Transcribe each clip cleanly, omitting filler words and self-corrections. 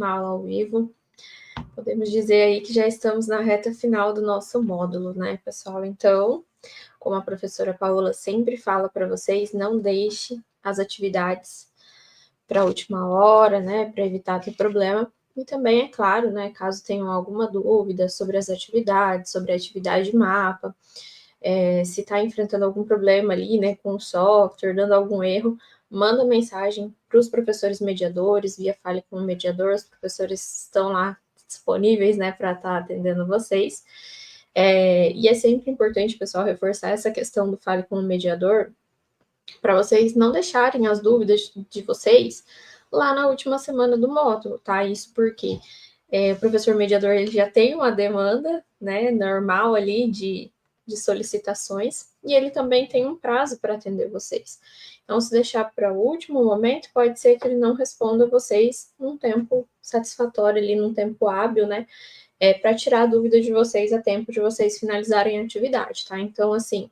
última aula ao vivo. Podemos dizer aí que já estamos na reta final do nosso módulo, né, pessoal? Então, como a professora Paola sempre fala para vocês, não deixe as atividades para a última hora, né, para evitar ter problema. E também, é claro, né, caso tenham alguma dúvida sobre as atividades, sobre a atividade de mapa, se está enfrentando algum problema ali, né, com o software, dando algum erro, manda mensagem para os professores mediadores, via Fale com o Mediador, os professores estão lá disponíveis, né, para estar atendendo vocês. E é sempre importante, pessoal, reforçar essa questão do Fale com o Mediador, para vocês não deixarem as dúvidas de vocês lá na última semana do módulo, tá? Isso porque o professor mediador ele já tem uma demanda, né, normal ali de solicitações, e ele também tem um prazo para atender vocês. Então, se deixar para o último momento, pode ser que ele não responda vocês num tempo satisfatório ali, num tempo hábil, né, para tirar a dúvida de vocês a tempo de vocês finalizarem a atividade, tá? Então, assim,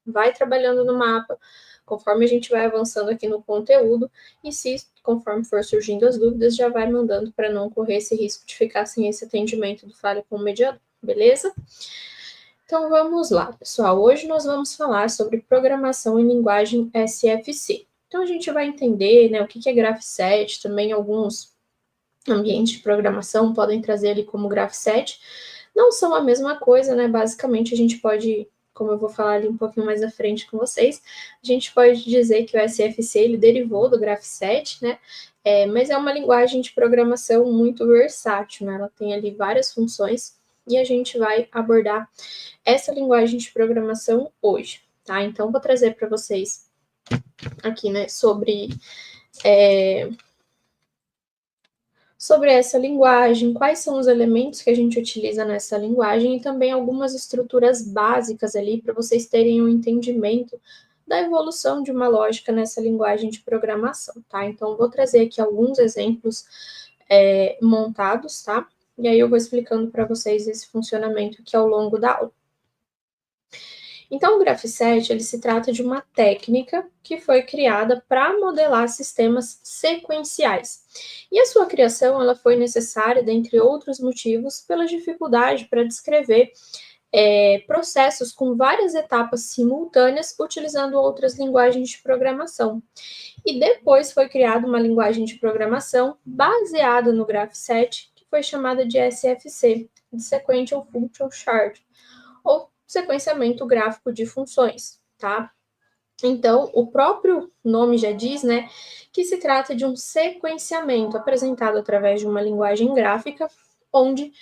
vai trabalhando no mapa, conforme a gente vai avançando aqui no conteúdo, e se, conforme for surgindo as dúvidas, já vai mandando para não correr esse risco de ficar sem esse atendimento do Fale com o Mediador, beleza? Então, vamos lá, pessoal. Hoje nós vamos falar sobre programação em linguagem SFC. Então, a gente vai entender, né, o que é Graph7, também alguns ambientes de programação podem trazer ali como Graph7. Não são a mesma coisa, né? Basicamente, a gente pode, como eu vou falar ali um pouquinho mais à frente com vocês, a gente pode dizer que o SFC, ele derivou do Graph7, né? Mas é uma linguagem de programação muito versátil, né? Ela tem ali várias funções, e a gente vai abordar essa linguagem de programação hoje, tá? Então, vou trazer para vocês aqui, né, sobre essa linguagem, quais são os elementos que a gente utiliza nessa linguagem e também algumas estruturas básicas ali para vocês terem um entendimento da evolução de uma lógica nessa linguagem de programação, tá? Então, vou trazer aqui alguns exemplos montados, tá? E aí eu vou explicando para vocês esse funcionamento aqui ao longo da aula. Então, o Graph7, ele se trata de uma técnica que foi criada para modelar sistemas sequenciais. E a sua criação, ela foi necessária, dentre outros motivos, pela dificuldade para descrever processos com várias etapas simultâneas utilizando outras linguagens de programação. E depois foi criada uma linguagem de programação baseada no Graph7, que foi chamada de SFC, de Sequential Function Chart, ou sequenciamento gráfico de funções, tá? Então, o próprio nome já diz, né, que se trata de um sequenciamento apresentado através de uma linguagem gráfica, onde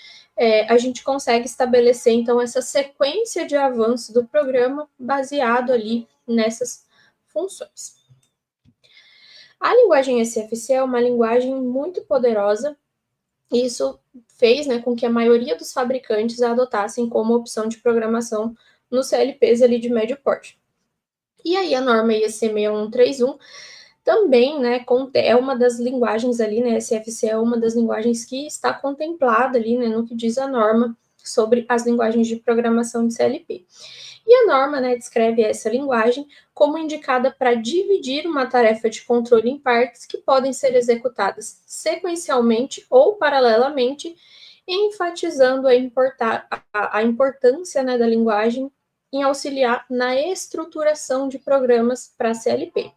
a gente consegue estabelecer, então, essa sequência de avanço do programa baseado ali nessas funções. A linguagem SFC é uma linguagem muito poderosa. Isso fez, né, com que a maioria dos fabricantes a adotassem como opção de programação nos CLPs ali de médio porte. E aí a norma IEC 6131 também, né, é uma das linguagens ali, né, SFC é uma das linguagens que está contemplada ali, né, no que diz a norma sobre as linguagens de programação de CLP. E a norma, né, descreve essa linguagem como indicada para dividir uma tarefa de controle em partes que podem ser executadas sequencialmente ou paralelamente, enfatizando a importância, né, da linguagem em auxiliar na estruturação de programas para CLP.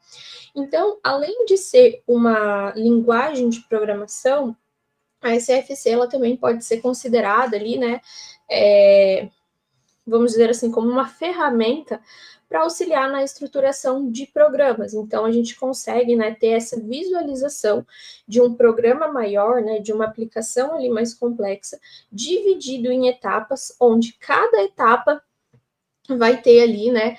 Então, além de ser uma linguagem de programação, a SFC ela também pode ser considerada ali, né, vamos dizer assim, como uma ferramenta para auxiliar na estruturação de programas. Então, a gente consegue, né, ter essa visualização de um programa maior, né, de uma aplicação ali mais complexa, dividido em etapas, onde cada etapa vai ter ali, né,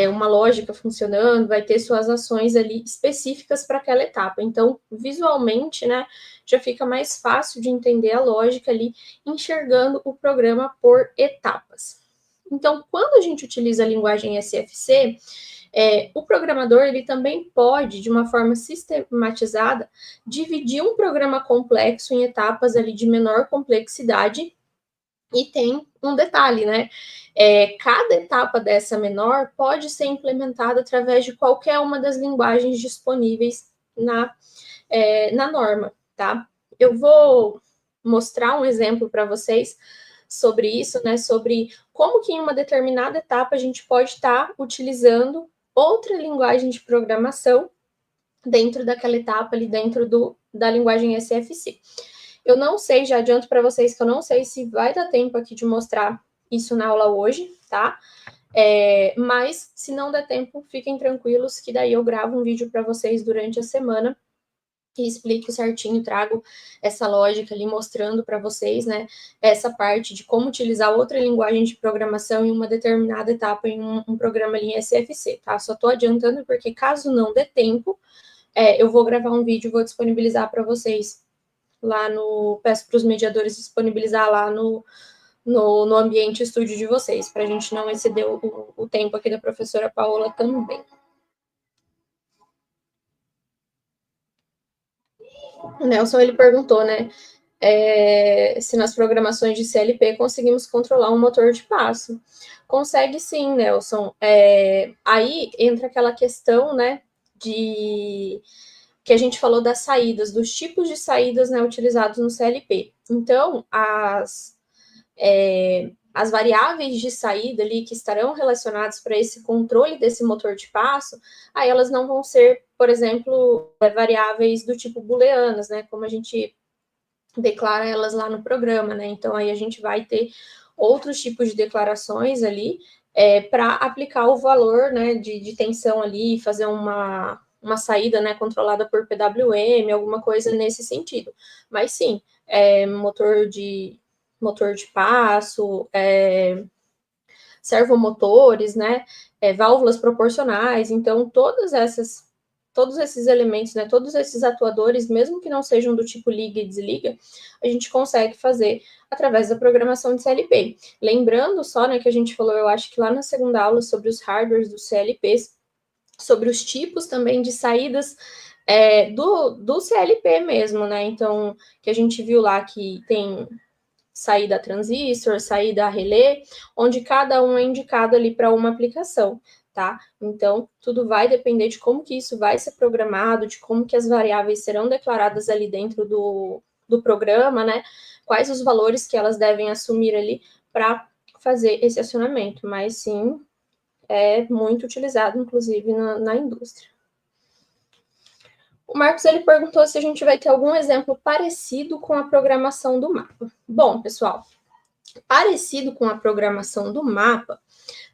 uma lógica funcionando, vai ter suas ações ali específicas para aquela etapa. Então, visualmente, né, já fica mais fácil de entender a lógica ali, enxergando o programa por etapas. Então, quando a gente utiliza a linguagem SFC, o programador ele também pode, de uma forma sistematizada, dividir um programa complexo em etapas ali de menor complexidade. E tem um detalhe, né? Cada etapa dessa menor pode ser implementada através de qualquer uma das linguagens disponíveis na norma, tá? Eu vou mostrar um exemplo para vocês sobre isso, né? Sobre como que em uma determinada etapa a gente pode estar utilizando outra linguagem de programação dentro daquela etapa ali dentro da linguagem SFC. Eu não sei, já adianto para vocês que eu não sei se vai dar tempo aqui de mostrar isso na aula hoje, tá? Mas se não der tempo, fiquem tranquilos que daí eu gravo um vídeo para vocês durante a semana e explico certinho, trago essa lógica ali mostrando para vocês, né, essa parte de como utilizar outra linguagem de programação em uma determinada etapa em um programa ali em SFC, tá? Só estou adiantando porque caso não dê tempo, eu vou gravar um vídeo e vou disponibilizar para vocês lá no... Peço para os mediadores disponibilizar lá no ambiente estúdio de vocês, para a gente não exceder o tempo aqui da professora Paola também. O Nelson, ele perguntou, né, se nas programações de CLP conseguimos controlar um motor de passo. Consegue sim, Nelson. Aí entra aquela questão, né, de que a gente falou das saídas, dos tipos de saídas, né, utilizados no CLP. Então, as variáveis de saída ali que estarão relacionadas para esse controle desse motor de passo, aí elas não vão ser, por exemplo, variáveis do tipo booleanas, né, como a gente declara elas lá no programa, né? Então aí a gente vai ter outros tipos de declarações ali para aplicar o valor, né, de tensão ali, fazer uma saída, né, controlada por PWM, alguma coisa nesse sentido. Mas sim, motor de passo, servomotores, né, válvulas proporcionais. Então todos esses elementos, né, todos esses atuadores, mesmo que não sejam do tipo liga e desliga, a gente consegue fazer através da programação de CLP. Lembrando só, né, que a gente falou, eu acho que lá na segunda aula, sobre os hardwares dos CLPs, sobre os tipos também de saídas do CLP mesmo, né? Então, que a gente viu lá que tem saída transistor, saída relé, onde cada um é indicado ali para uma aplicação, tá? Então, tudo vai depender de como que isso vai ser programado, de como que as variáveis serão declaradas ali dentro do programa, né? Quais os valores que elas devem assumir ali para fazer esse acionamento, mas sim, é muito utilizado, inclusive, na indústria. O Marcos, ele perguntou se a gente vai ter algum exemplo parecido com a programação do mapa. Bom, pessoal, parecido com a programação do mapa,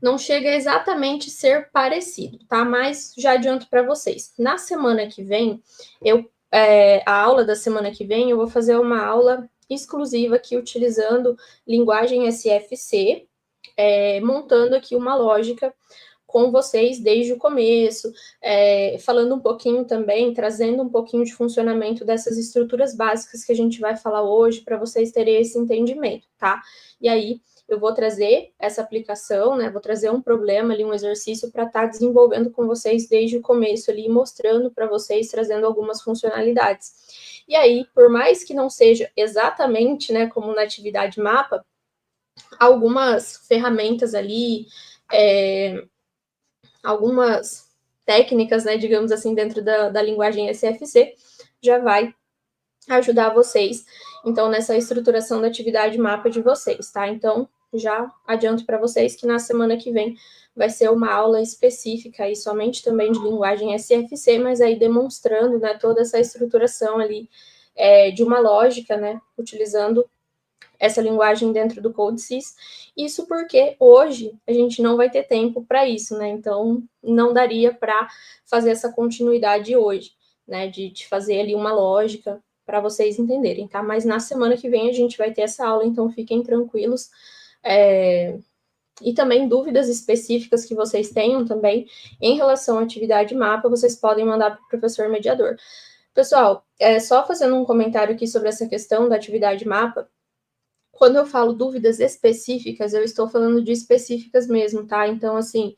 não chega a exatamente ser parecido, tá? Mas já adianto para vocês. Na semana que vem, a aula da semana que vem, eu vou fazer uma aula exclusiva aqui utilizando linguagem SFC, montando aqui uma lógica com vocês desde o começo, falando um pouquinho também, trazendo um pouquinho de funcionamento dessas estruturas básicas que a gente vai falar hoje, para vocês terem esse entendimento, tá? E aí, eu vou trazer essa aplicação, né? Vou trazer um problema ali, um exercício para estar desenvolvendo com vocês desde o começo ali, mostrando para vocês, trazendo algumas funcionalidades. E aí, por mais que não seja exatamente, né, como na atividade mapa, algumas ferramentas ali, algumas técnicas, né, digamos assim, dentro da linguagem SFC, já vai ajudar vocês, então, nessa estruturação da atividade mapa de vocês, tá? Então, já adianto para vocês que na semana que vem vai ser uma aula específica aí, somente também de linguagem SFC, mas aí demonstrando, né, toda essa estruturação ali de uma lógica, né, utilizando essa linguagem dentro do CodeSys. Isso porque hoje a gente não vai ter tempo para isso, né? Então, não daria para fazer essa continuidade hoje, né? De fazer ali uma lógica para vocês entenderem, tá? Mas na semana que vem a gente vai ter essa aula, então fiquem tranquilos. E também dúvidas específicas que vocês tenham também em relação à atividade mapa, vocês podem mandar para o professor mediador. Pessoal, só fazendo um comentário aqui sobre essa questão da atividade mapa, quando eu falo dúvidas específicas, eu estou falando de específicas mesmo, tá? Então, assim,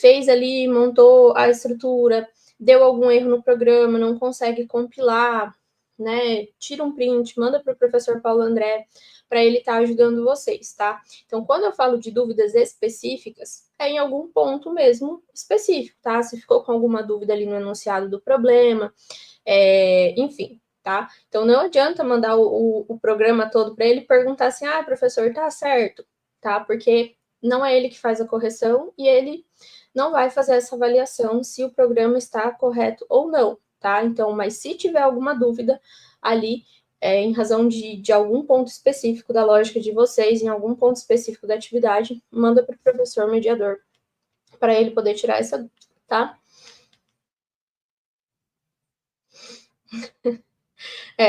fez ali, montou a estrutura, deu algum erro no programa, não consegue compilar, né? Tira um print, manda para o professor Paulo André, para ele estar ajudando vocês, tá? Então, quando eu falo de dúvidas específicas, é em algum ponto mesmo específico, tá? Se ficou com alguma dúvida ali no enunciado do problema, enfim. tá? Então, não adianta mandar o programa todo para ele e perguntar assim, ah, professor, tá certo, tá? Porque não é ele que faz a correção e ele não vai fazer essa avaliação se o programa está correto ou não, tá? Então, mas se tiver alguma dúvida ali, em razão de algum ponto específico da lógica de vocês, em algum ponto específico da atividade, manda para o professor mediador para ele poder tirar essa dúvida, tá?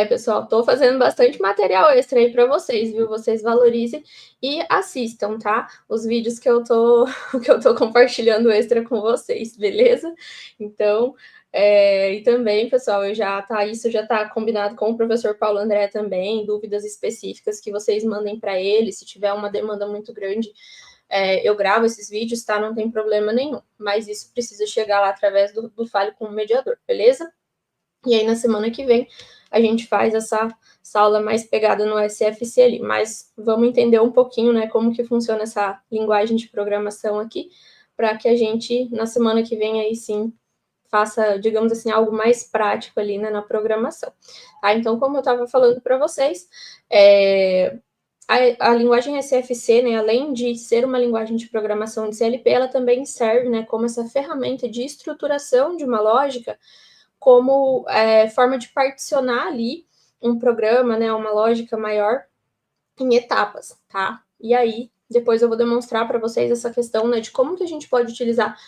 Pessoal, tô fazendo bastante material extra aí para vocês, viu? Vocês valorizem e assistam, tá? Os vídeos que eu tô, que eu tô compartilhando extra com vocês, beleza? Então, e também, pessoal, isso já tá combinado com o professor Paulo André também, dúvidas específicas que vocês mandem para ele, se tiver uma demanda muito grande, eu gravo esses vídeos, tá? Não tem problema nenhum, mas isso precisa chegar lá através do Fale com o Mediador, beleza? E aí, na semana que vem, a gente faz essa aula mais pegada no SFC ali. Mas vamos entender um pouquinho, né, como que funciona essa linguagem de programação aqui, para que a gente, na semana que vem, aí sim, faça, digamos assim, algo mais prático ali, né, na programação. Tá? Então, como eu estava falando para vocês, a linguagem SFC, né, além de ser uma linguagem de programação de CLP, ela também serve, né, como essa ferramenta de estruturação de uma lógica como forma de particionar ali um programa, né, uma lógica maior em etapas, tá? E aí, depois eu vou demonstrar para vocês essa questão, né, de como que a gente pode utilizar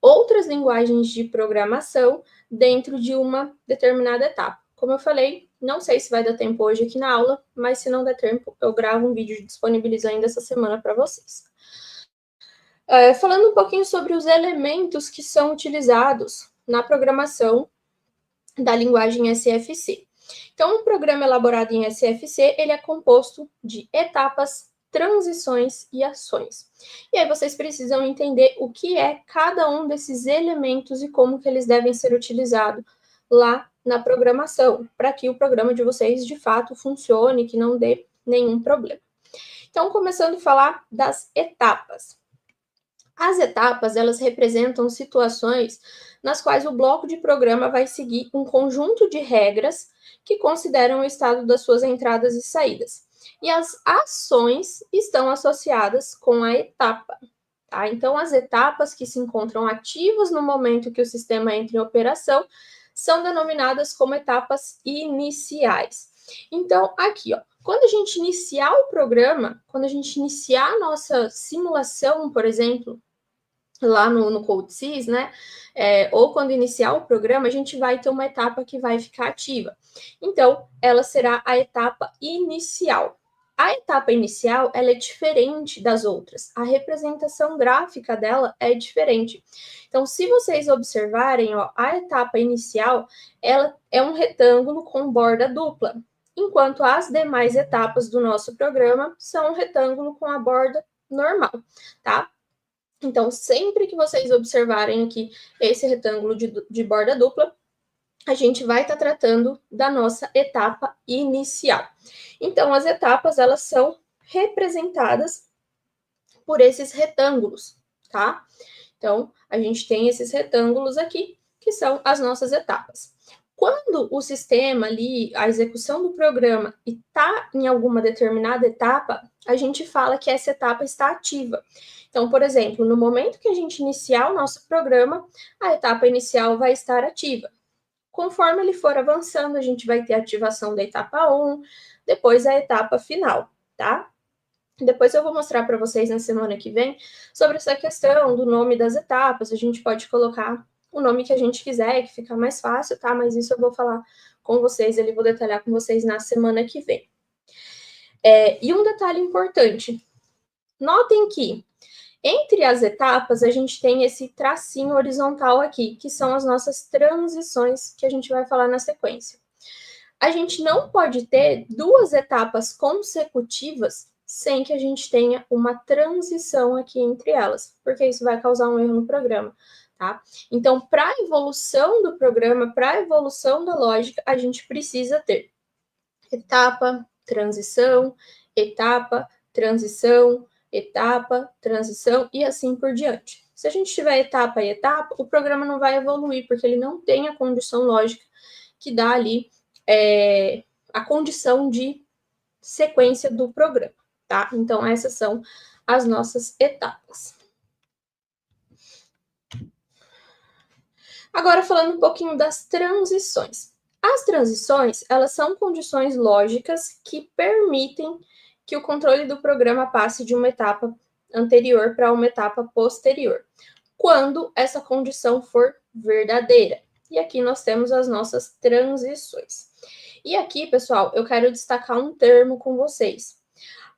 outras linguagens de programação dentro de uma determinada etapa. Como eu falei, não sei se vai dar tempo hoje aqui na aula, mas se não der tempo, eu gravo um vídeo e disponibilizo ainda essa semana para vocês. Falando um pouquinho sobre os elementos que são utilizados na programação da linguagem SFC. Então, um programa elaborado em SFC, ele é composto de etapas, transições e ações. E aí vocês precisam entender o que é cada um desses elementos e como que eles devem ser utilizados lá na programação, para que o programa de vocês, de fato, funcione, que não dê nenhum problema. Então, começando a falar das etapas. As etapas, elas representam situações nas quais o bloco de programa vai seguir um conjunto de regras que consideram o estado das suas entradas e saídas. E as ações estão associadas com a etapa. Tá? Então, as etapas que se encontram ativas no momento que o sistema entra em operação são denominadas como etapas iniciais. Então, aqui, ó, quando a gente iniciar o programa, quando a gente iniciar a nossa simulação, por exemplo, lá no CodeSys, né? Ou quando iniciar o programa, a gente vai ter uma etapa que vai ficar ativa. Então, ela será a etapa inicial. A etapa inicial, ela é diferente das outras. A representação gráfica dela é diferente. Então, se vocês observarem, ó, a etapa inicial, ela é um retângulo com borda dupla, enquanto as demais etapas do nosso programa são um retângulo com a borda normal, tá? Então, sempre que vocês observarem aqui esse retângulo de borda dupla, a gente vai estar tratando da nossa etapa inicial. Então, as etapas, elas são representadas por esses retângulos, tá? Então, a gente tem esses retângulos aqui, que são as nossas etapas. Quando o sistema ali, a execução do programa, está em alguma determinada etapa, a gente fala que essa etapa está ativa. Então, por exemplo, no momento que a gente iniciar o nosso programa, a etapa inicial vai estar ativa. Conforme ele for avançando, a gente vai ter a ativação da etapa 1, depois a etapa final, tá? Depois eu vou mostrar para vocês na semana que vem sobre essa questão do nome das etapas. A gente pode colocar o nome que a gente quiser, que fica mais fácil, tá? Mas isso eu vou falar com vocês, vou detalhar com vocês na semana que vem. E um detalhe importante. Notem que entre as etapas, a gente tem esse tracinho horizontal aqui, que são as nossas transições, que a gente vai falar na sequência. A gente não pode ter duas etapas consecutivas sem que a gente tenha uma transição aqui entre elas, porque isso vai causar um erro no programa, tá? Então, para a evolução do programa, para a evolução da lógica, a gente precisa ter etapa, transição, etapa, transição, etapa, transição e assim por diante. Se a gente tiver etapa e etapa, o programa não vai evoluir, porque ele não tem a condição lógica que dá ali a condição de sequência do programa, tá? Então, essas são as nossas etapas. Agora, falando um pouquinho das transições. As transições, elas são condições lógicas que permitem que o controle do programa passe de uma etapa anterior para uma etapa posterior, quando essa condição for verdadeira. E aqui nós temos as nossas transições. E aqui, pessoal, eu quero destacar um termo com vocês.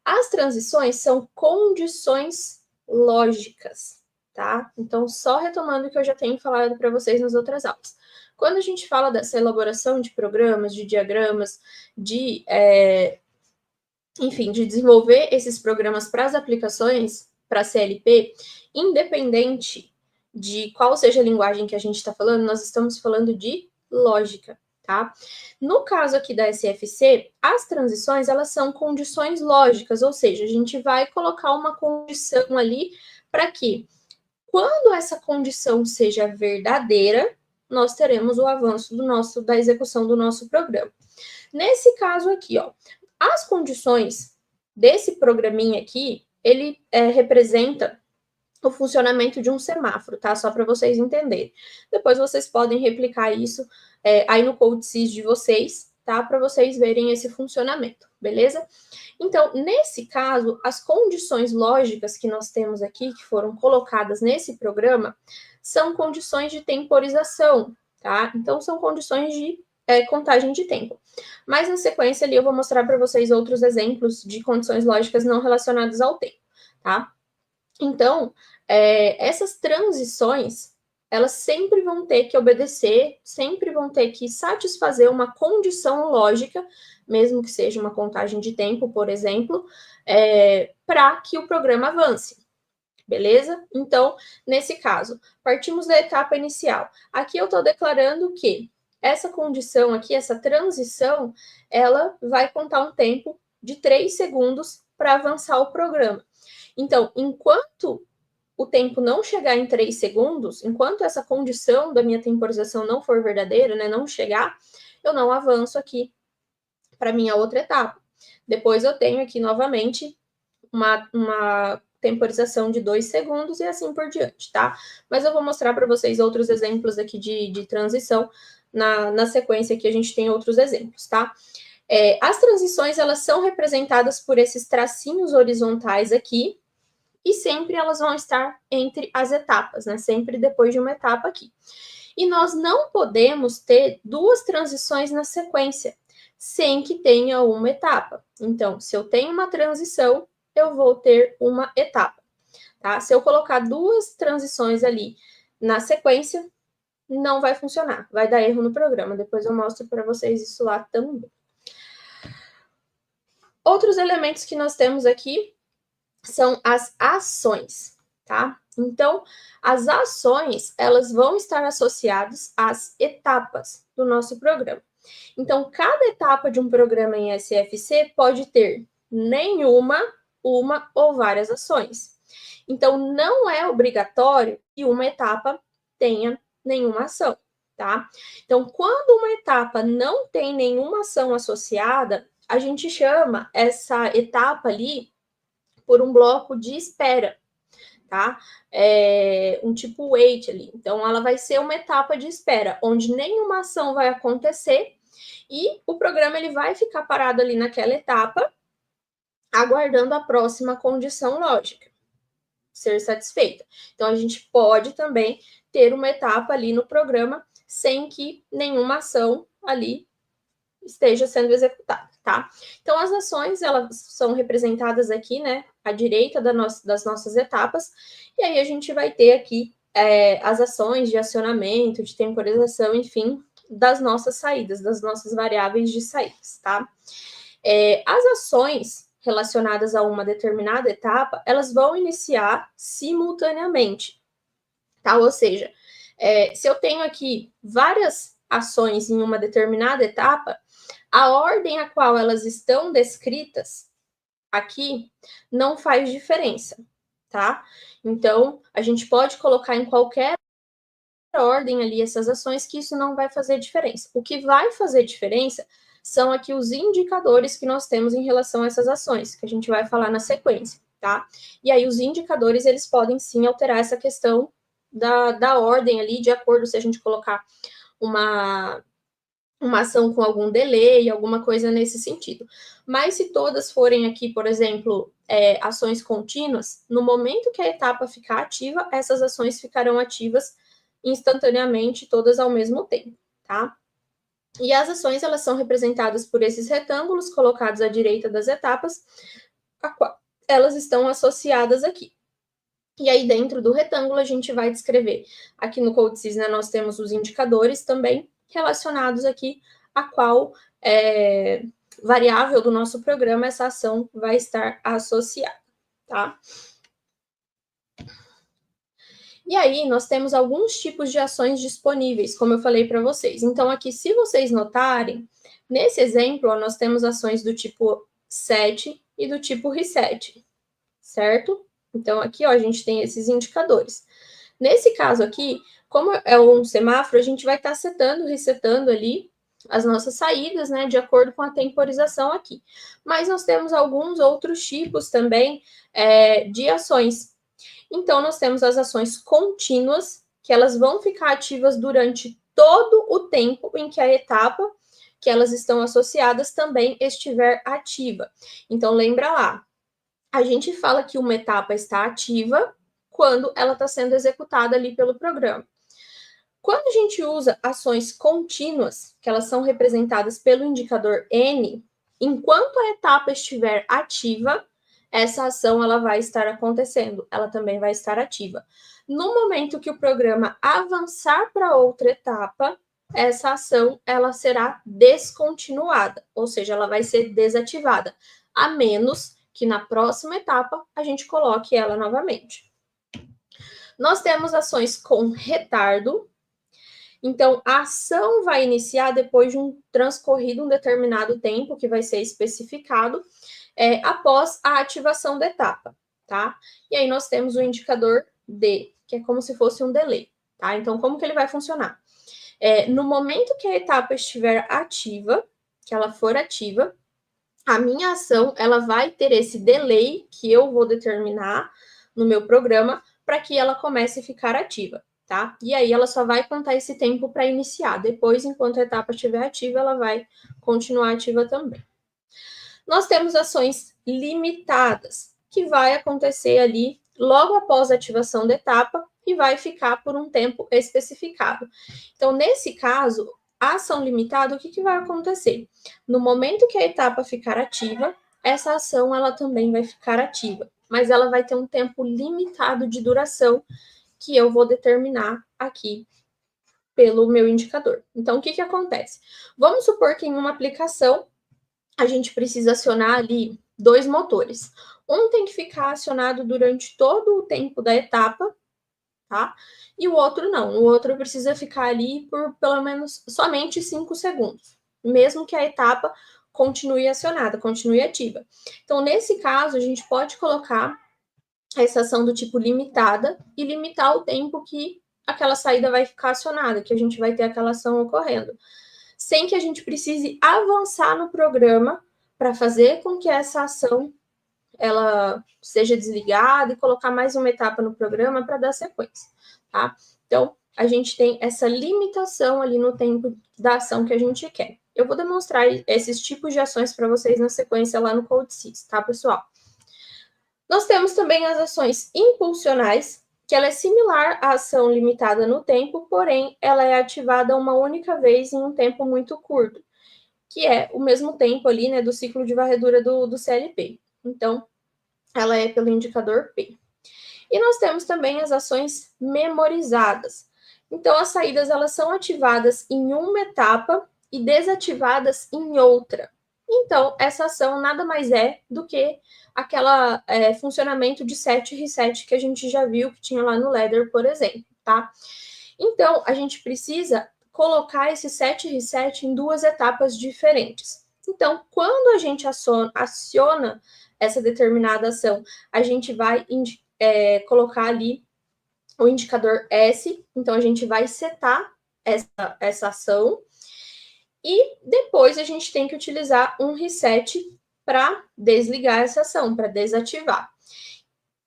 As transições são condições lógicas, tá? Então, só retomando o que eu já tenho falado para vocês nas outras aulas. Quando a gente fala dessa elaboração de programas, de diagramas, enfim, de desenvolver esses programas para as aplicações, para a CLP, independente de qual seja a linguagem que a gente está falando, nós estamos falando de lógica, tá? No caso aqui da SFC, as transições, elas são condições lógicas, ou seja, a gente vai colocar uma condição ali para que, quando essa condição seja verdadeira, nós teremos o avanço da execução do nosso programa. Nesse caso aqui, ó, as condições desse programinha aqui, ele representa o funcionamento de um semáforo, tá? Só para vocês entenderem. Depois vocês podem replicar isso aí no CodeSys de vocês, tá? Para vocês verem esse funcionamento, beleza? Então, nesse caso, as condições lógicas que nós temos aqui, que foram colocadas nesse programa, são condições de temporização, tá? Então, são condições de contagem de tempo. Mas na sequência ali eu vou mostrar para vocês outros exemplos de condições lógicas não relacionadas ao tempo, tá? Então, essas transições, elas sempre vão ter que obedecer, sempre vão ter que satisfazer uma condição lógica, mesmo que seja uma contagem de tempo, por exemplo, para que o programa avance. Beleza? Então, nesse caso, partimos da etapa inicial. Aqui eu estou declarando que essa condição aqui, essa transição, ela vai contar um tempo de 3 segundos para avançar o programa. Então, enquanto o tempo não chegar em 3 segundos, enquanto essa condição da minha temporização não for verdadeira, né, não chegar, eu não avanço aqui para minha outra etapa. Depois eu tenho aqui novamente uma temporização de 2 segundos e assim por diante, tá? Mas eu vou mostrar para vocês outros exemplos aqui de transição. Na sequência aqui a gente tem outros exemplos, tá? As transições, elas são representadas por esses tracinhos horizontais aqui, e sempre elas vão estar entre as etapas, né? Sempre depois de uma etapa aqui. E nós não podemos ter duas transições na sequência, sem que tenha uma etapa. Então, se eu tenho uma transição, eu vou ter uma etapa, tá? Se eu colocar duas transições ali na sequência, não vai funcionar, vai dar erro no programa. Depois eu mostro para vocês isso lá também. Outros elementos que nós temos aqui são as ações, tá? Então, as ações, elas vão estar associadas às etapas do nosso programa. Então, cada etapa de um programa em SFC pode ter nenhuma, uma ou várias ações. Então, não é obrigatório que uma etapa tenha nenhuma ação, tá? Então, quando uma etapa não tem nenhuma ação associada, a gente chama essa etapa ali por um bloco de espera, tá? Um tipo wait ali. Então, ela vai ser uma etapa de espera, onde nenhuma ação vai acontecer e o programa ele vai ficar parado ali naquela etapa, aguardando a próxima condição lógica ser satisfeita. Então, a gente pode também ter uma etapa ali no programa sem que nenhuma ação ali esteja sendo executada, tá? Então, as ações, elas são representadas aqui, né, à direita das nossas etapas, e aí a gente vai ter aqui as ações de acionamento, de temporização, enfim, das nossas saídas, das nossas variáveis de saídas, tá? As ações relacionadas a uma determinada etapa, elas vão iniciar simultaneamente, tá? Ou seja, se eu tenho aqui várias ações em uma determinada etapa, a ordem a qual elas estão descritas aqui não faz diferença, tá? Então, a gente pode colocar em qualquer ordem ali essas ações, que isso não vai fazer diferença. O que vai fazer diferença são aqui os indicadores que nós temos em relação a essas ações, que a gente vai falar na sequência, tá? E aí os indicadores, eles podem sim alterar essa questão da ordem ali, de acordo se a gente colocar uma ação com algum delay, alguma coisa nesse sentido. Mas se todas forem aqui, por exemplo, ações contínuas, no momento que a etapa ficar ativa, essas ações ficarão ativas instantaneamente, todas ao mesmo tempo, tá? E as ações, elas são representadas por esses retângulos colocados à direita das etapas, a qual elas estão associadas aqui. E aí, dentro do retângulo, a gente vai descrever. Aqui no CodeSys, né, nós temos os indicadores também relacionados aqui a qual variável do nosso programa essa ação vai estar associada, tá? E aí, nós temos alguns tipos de ações disponíveis, como eu falei para vocês. Então, aqui, se vocês notarem, nesse exemplo, ó, nós temos ações do tipo set e do tipo reset, certo? Então, aqui, ó, a gente tem esses indicadores. Nesse caso aqui, como é um semáforo, a gente vai estar setando, resetando ali as nossas saídas, né, de acordo com a temporização aqui. Mas nós temos alguns outros tipos também de ações. Então, nós temos as ações contínuas, que elas vão ficar ativas durante todo o tempo em que a etapa que elas estão associadas também estiver ativa. Então, lembra lá, a gente fala que uma etapa está ativa quando ela está sendo executada ali pelo programa. Quando a gente usa ações contínuas, que elas são representadas pelo indicador N, enquanto a etapa estiver ativa, essa ação ela vai estar acontecendo, ela também vai estar ativa. No momento que o programa avançar para outra etapa, essa ação ela será descontinuada, ou seja, ela vai ser desativada, a menos que na próxima etapa a gente coloque ela novamente. Nós temos ações com retardo. Então, a ação vai iniciar depois de transcorrido um determinado tempo, que vai ser especificado, após a ativação da etapa, tá? E aí nós temos o indicador D, que é como se fosse um delay, tá? Então, como que ele vai funcionar? No momento que a etapa estiver ativa, que ela for ativa, a minha ação, ela vai ter esse delay que eu vou determinar no meu programa para que ela comece a ficar ativa, tá? E aí ela só vai contar esse tempo para iniciar. Depois, enquanto a etapa estiver ativa, ela vai continuar ativa também. Nós temos ações limitadas, que vai acontecer ali logo após a ativação da etapa e vai ficar por um tempo especificado. Então, nesse caso, a ação limitada, o que vai acontecer? No momento que a etapa ficar ativa, essa ação ela também vai ficar ativa, mas ela vai ter um tempo limitado de duração que eu vou determinar aqui pelo meu indicador. Então, o que acontece? Vamos supor que em uma aplicação a gente precisa acionar ali 2 motores. Um tem que ficar acionado durante todo o tempo da etapa, tá? E o outro não. O outro precisa ficar ali por pelo menos somente 5 segundos, mesmo que a etapa continue acionada, continue ativa. Então, nesse caso, a gente pode colocar essa ação do tipo limitada e limitar o tempo que aquela saída vai ficar acionada, que a gente vai ter aquela ação ocorrendo, sem que a gente precise avançar no programa para fazer com que essa ação ela seja desligada e colocar mais uma etapa no programa para dar sequência, tá? Então, a gente tem essa limitação ali no tempo da ação que a gente quer. Eu vou demonstrar esses tipos de ações para vocês na sequência lá no CodeSys, tá, pessoal? Nós temos também as ações impulsionais, que ela é similar à ação limitada no tempo, porém, ela é ativada uma única vez em um tempo muito curto, que é o mesmo tempo ali, né, do ciclo de varredura do CLP. Então, ela é pelo indicador P. E nós temos também as ações memorizadas. Então, as saídas, elas são ativadas em uma etapa e desativadas em outra. Então, essa ação nada mais é do que aquela funcionamento de set e reset que a gente já viu que tinha lá no Ladder, por exemplo, tá? Então, a gente precisa colocar esse set e reset em 2 etapas diferentes. Então, quando a gente aciona essa determinada ação, a gente vai colocar ali o indicador S, então a gente vai setar essa ação, e depois a gente tem que utilizar um reset para desligar essa ação, para desativar.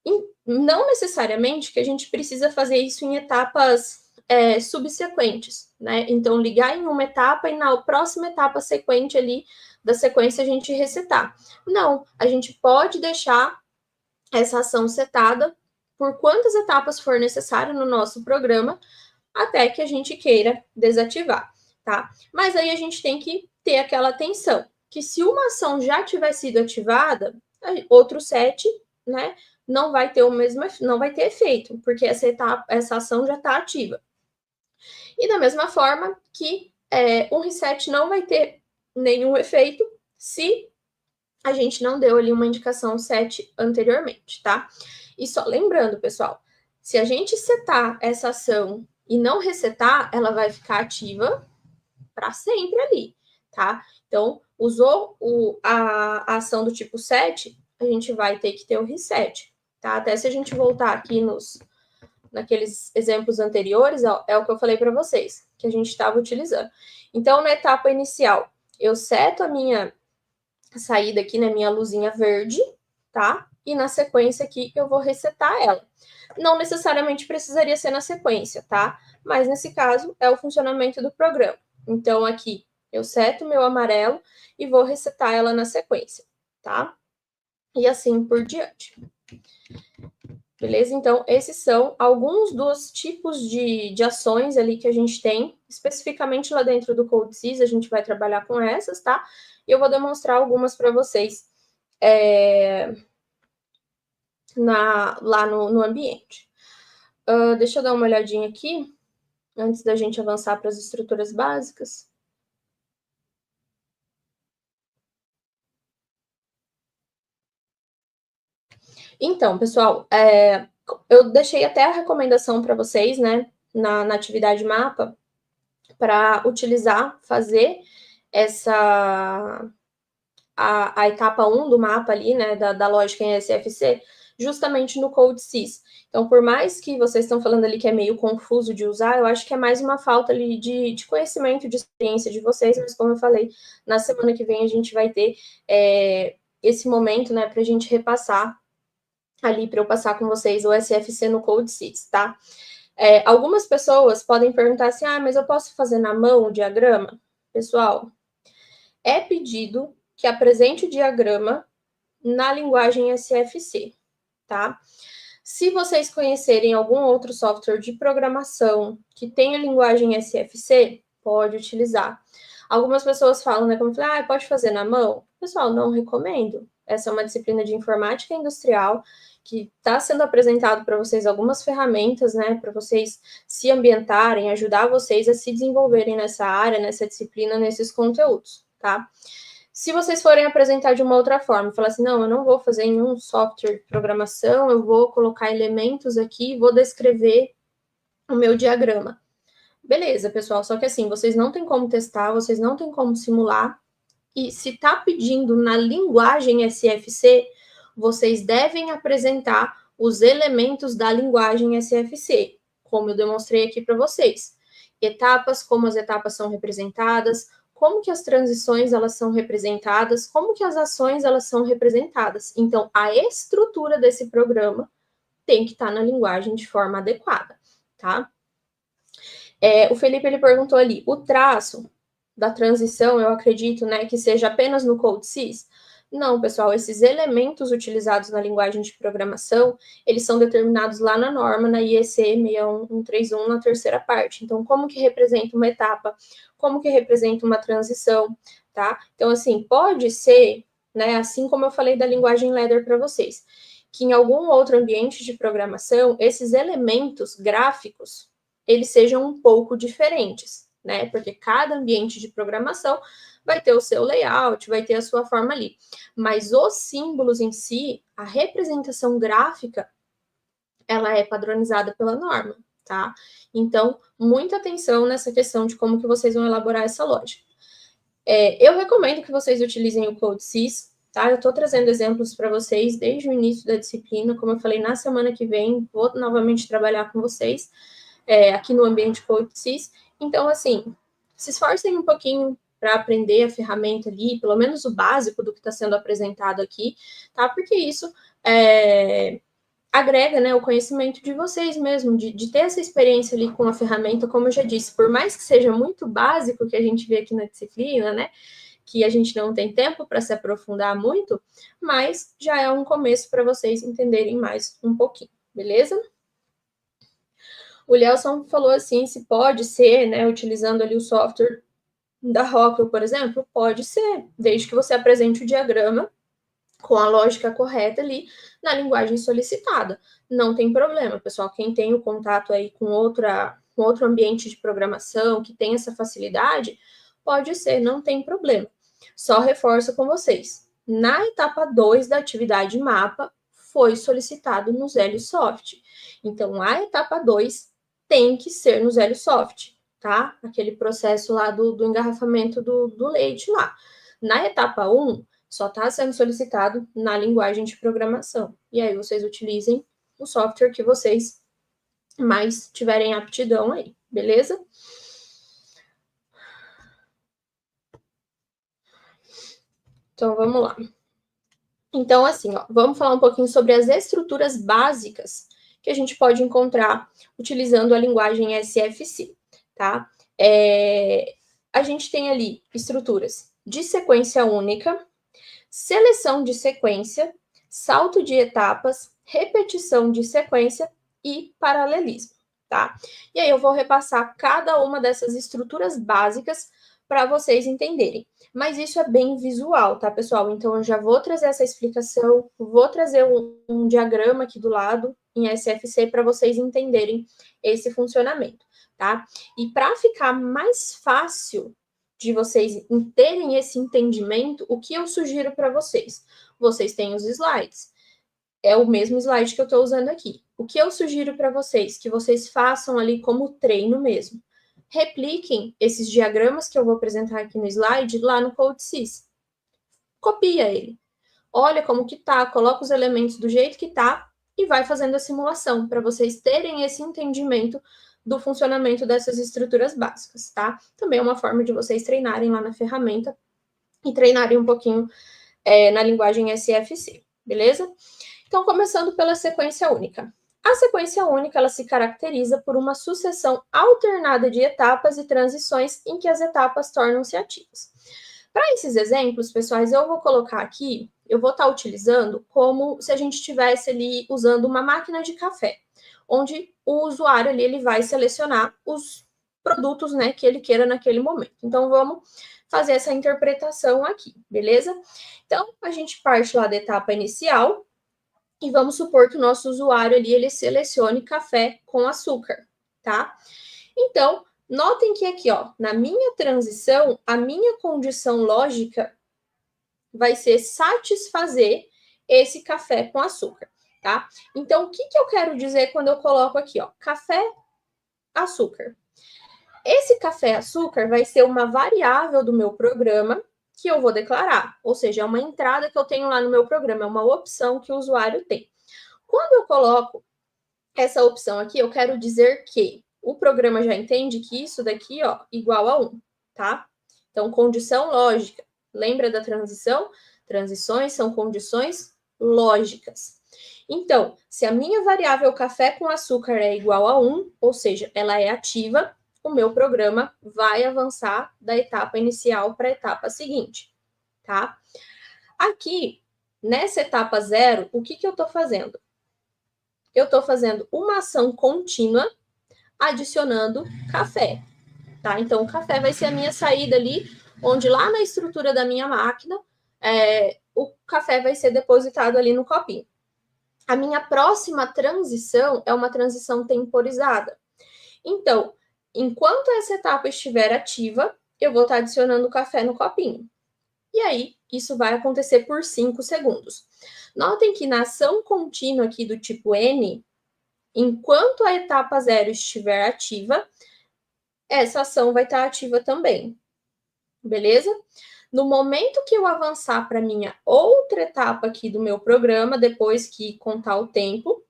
E não necessariamente que a gente precisa fazer isso em etapas subsequentes, né? Então, ligar em uma etapa e na próxima etapa sequente ali da sequência a gente resetar. Não, a gente pode deixar essa ação setada por quantas etapas for necessário no nosso programa até que a gente queira desativar, tá? Mas aí a gente tem que ter aquela atenção, que se uma ação já tiver sido ativada, outro set, né, não vai ter o mesmo, não vai ter efeito, porque essa ação já está ativa. E da mesma forma que um reset não vai ter nenhum efeito se a gente não deu ali uma indicação set anteriormente, tá? E só lembrando, pessoal, se a gente setar essa ação e não resetar, ela vai ficar ativa para sempre ali, tá? Então, usou a ação do tipo set, a gente vai ter que ter o reset, tá? Até se a gente voltar aqui naqueles exemplos anteriores, é o que eu falei para vocês, que a gente estava utilizando. Então, na etapa inicial, eu seto a minha saída aqui, né, minha luzinha verde, tá? E na sequência aqui eu vou resetar ela. Não necessariamente precisaria ser na sequência, tá? Mas nesse caso é o funcionamento do programa. Então aqui eu seto meu amarelo e vou resetar ela na sequência, tá? E assim por diante. Beleza? Então, esses são alguns dos tipos de ações ali que a gente tem, especificamente lá dentro do CodeSys, a gente vai trabalhar com essas, tá? E eu vou demonstrar algumas para vocês lá no ambiente. Deixa eu dar uma olhadinha aqui, antes da gente avançar para as estruturas básicas. Então, pessoal, eu deixei até a recomendação para vocês, né, na atividade mapa, para utilizar, fazer a etapa 1 do mapa ali, né, da lógica em SFC, justamente no CodeSys. Então, por mais que vocês estão falando ali que é meio confuso de usar, eu acho que é mais uma falta ali de conhecimento, de experiência de vocês, mas como eu falei, na semana que vem a gente vai ter esse momento, né, para a gente repassar ali, para eu passar com vocês o SFC no CodeSys, tá? Algumas pessoas podem perguntar assim, mas eu posso fazer na mão o diagrama? Pessoal, é pedido que apresente o diagrama na linguagem SFC, tá? Se vocês conhecerem algum outro software de programação que tenha linguagem SFC, pode utilizar. Algumas pessoas falam, né, como eu falei, pode fazer na mão? Pessoal, não recomendo. Essa é uma disciplina de informática industrial que está sendo apresentado para vocês algumas ferramentas, né, para vocês se ambientarem, ajudar vocês a se desenvolverem nessa área, nessa disciplina, nesses conteúdos, tá? Se vocês forem apresentar de uma outra forma, falar assim, não, eu não vou fazer em um software de programação, eu vou colocar elementos aqui, vou descrever o meu diagrama. Beleza, pessoal, só que assim, vocês não têm como testar, vocês não têm como simular, e se está pedindo na linguagem SFC, vocês devem apresentar os elementos da linguagem SFC, como eu demonstrei aqui para vocês. Etapas, como as etapas são representadas, como que as transições elas são representadas, como que as ações elas são representadas. Então, a estrutura desse programa tem que estar na linguagem de forma adequada, tá? O Felipe, ele perguntou ali, o traço da transição, eu acredito, né, que seja apenas no CodeSys? Não, pessoal, esses elementos utilizados na linguagem de programação, eles são determinados lá na norma, na IEC 61131, na terceira parte. Então, como que representa uma etapa? Como que representa uma transição, tá? Então, assim, pode ser, né, assim como eu falei da linguagem Ladder para vocês, que em algum outro ambiente de programação, esses elementos gráficos, eles sejam um pouco diferentes, né? Porque cada ambiente de programação vai ter o seu layout, vai ter a sua forma ali. Mas os símbolos em si, a representação gráfica, ela é padronizada pela norma, tá? Então, muita atenção nessa questão de como que vocês vão elaborar essa lógica. Eu recomendo que vocês utilizem o CodeSys, tá? Eu estou trazendo exemplos para vocês desde o início da disciplina, como eu falei, na semana que vem, vou novamente trabalhar com vocês aqui no ambiente CodeSys. Então, assim, se esforcem um pouquinho para aprender a ferramenta ali, pelo menos o básico do que está sendo apresentado aqui, tá? Porque isso agrega, né, o conhecimento de vocês mesmo, de ter essa experiência ali com a ferramenta, como eu já disse, por mais que seja muito básico que a gente vê aqui na disciplina, né, que a gente não tem tempo para se aprofundar muito, mas já é um começo para vocês entenderem mais um pouquinho, beleza? O Lielson falou assim, se pode ser, né, utilizando ali o software da Rockwell, por exemplo, pode ser, desde que você apresente o diagrama com a lógica correta ali na linguagem solicitada. Não tem problema, pessoal. Quem tem o contato aí com outro ambiente de programação, que tem essa facilidade, pode ser, não tem problema. Só reforço com vocês. Na etapa 2 da atividade mapa, foi solicitado no Zellsoft. Então, a etapa 2 tem que ser no Zellsoft, tá? Aquele processo lá do engarrafamento do leite lá. Na etapa 1, só está sendo solicitado na linguagem de programação. E aí vocês utilizem o software que vocês mais tiverem aptidão aí, beleza? Então, vamos lá. Então, assim, ó, vamos falar um pouquinho sobre as estruturas básicas que a gente pode encontrar utilizando a linguagem SFC, tá? A gente tem ali estruturas de sequência única, seleção de sequência, salto de etapas, repetição de sequência e paralelismo, tá? E aí eu vou repassar cada uma dessas estruturas básicas para vocês entenderem. Mas isso é bem visual, tá, pessoal? Então eu já vou trazer essa explicação, vou trazer um diagrama aqui do lado em SFC para vocês entenderem esse funcionamento, tá? E para ficar mais fácil de vocês terem esse entendimento, o que eu sugiro para vocês? Vocês têm os slides. É o mesmo slide que eu estou usando aqui. O que eu sugiro para vocês? Que vocês façam ali como treino mesmo. Repliquem esses diagramas que eu vou apresentar aqui no slide lá no CodeSys. Copia ele. Olha como que tá, coloca os elementos do jeito que tá e vai fazendo a simulação para vocês terem esse entendimento do funcionamento dessas estruturas básicas, tá? Também é uma forma de vocês treinarem lá na ferramenta e treinarem um pouquinho na linguagem SFC, beleza? Então, começando pela sequência única. A sequência única, ela se caracteriza por uma sucessão alternada de etapas e transições em que as etapas tornam-se ativas. Para esses exemplos, pessoais, eu vou colocar aqui, eu vou estar utilizando como se a gente estivesse ali usando uma máquina de café, onde o usuário ali ele vai selecionar os produtos, né, que ele queira naquele momento. Então, vamos fazer essa interpretação aqui, beleza? Então, a gente parte lá da etapa inicial e vamos supor que o nosso usuário ali, ele selecione café com açúcar, tá? Então, notem que aqui, ó, na minha transição, a minha condição lógica vai ser satisfazer esse café com açúcar, tá? Então, o que eu quero dizer quando eu coloco aqui, ó, café, açúcar? Esse café açúcar vai ser uma variável do meu programa que eu vou declarar, ou seja, é uma entrada que eu tenho lá no meu programa, é uma opção que o usuário tem. Quando eu coloco essa opção aqui, eu quero dizer que o programa já entende que isso daqui, ó, igual a 1, tá? Então, condição lógica. Lembra da transição? Transições são condições lógicas. Então, se a minha variável café com açúcar é igual a 1, ou seja, ela é ativa, o meu programa vai avançar da etapa inicial para a etapa seguinte, tá? Aqui, nessa etapa 0, o que eu estou fazendo? Eu estou fazendo uma ação contínua adicionando café, tá? Então, o café vai ser a minha saída ali, onde lá na estrutura da minha máquina, o café vai ser depositado ali no copinho. A minha próxima transição é uma transição temporizada. Então, enquanto essa etapa estiver ativa, eu vou estar adicionando o café no copinho. E aí, isso vai acontecer por 5 segundos. Notem que na ação contínua aqui do tipo N, enquanto a etapa 0 estiver ativa, essa ação vai estar ativa também. Beleza? No momento que eu avançar para minha outra etapa aqui do meu programa, depois que contar o tempo,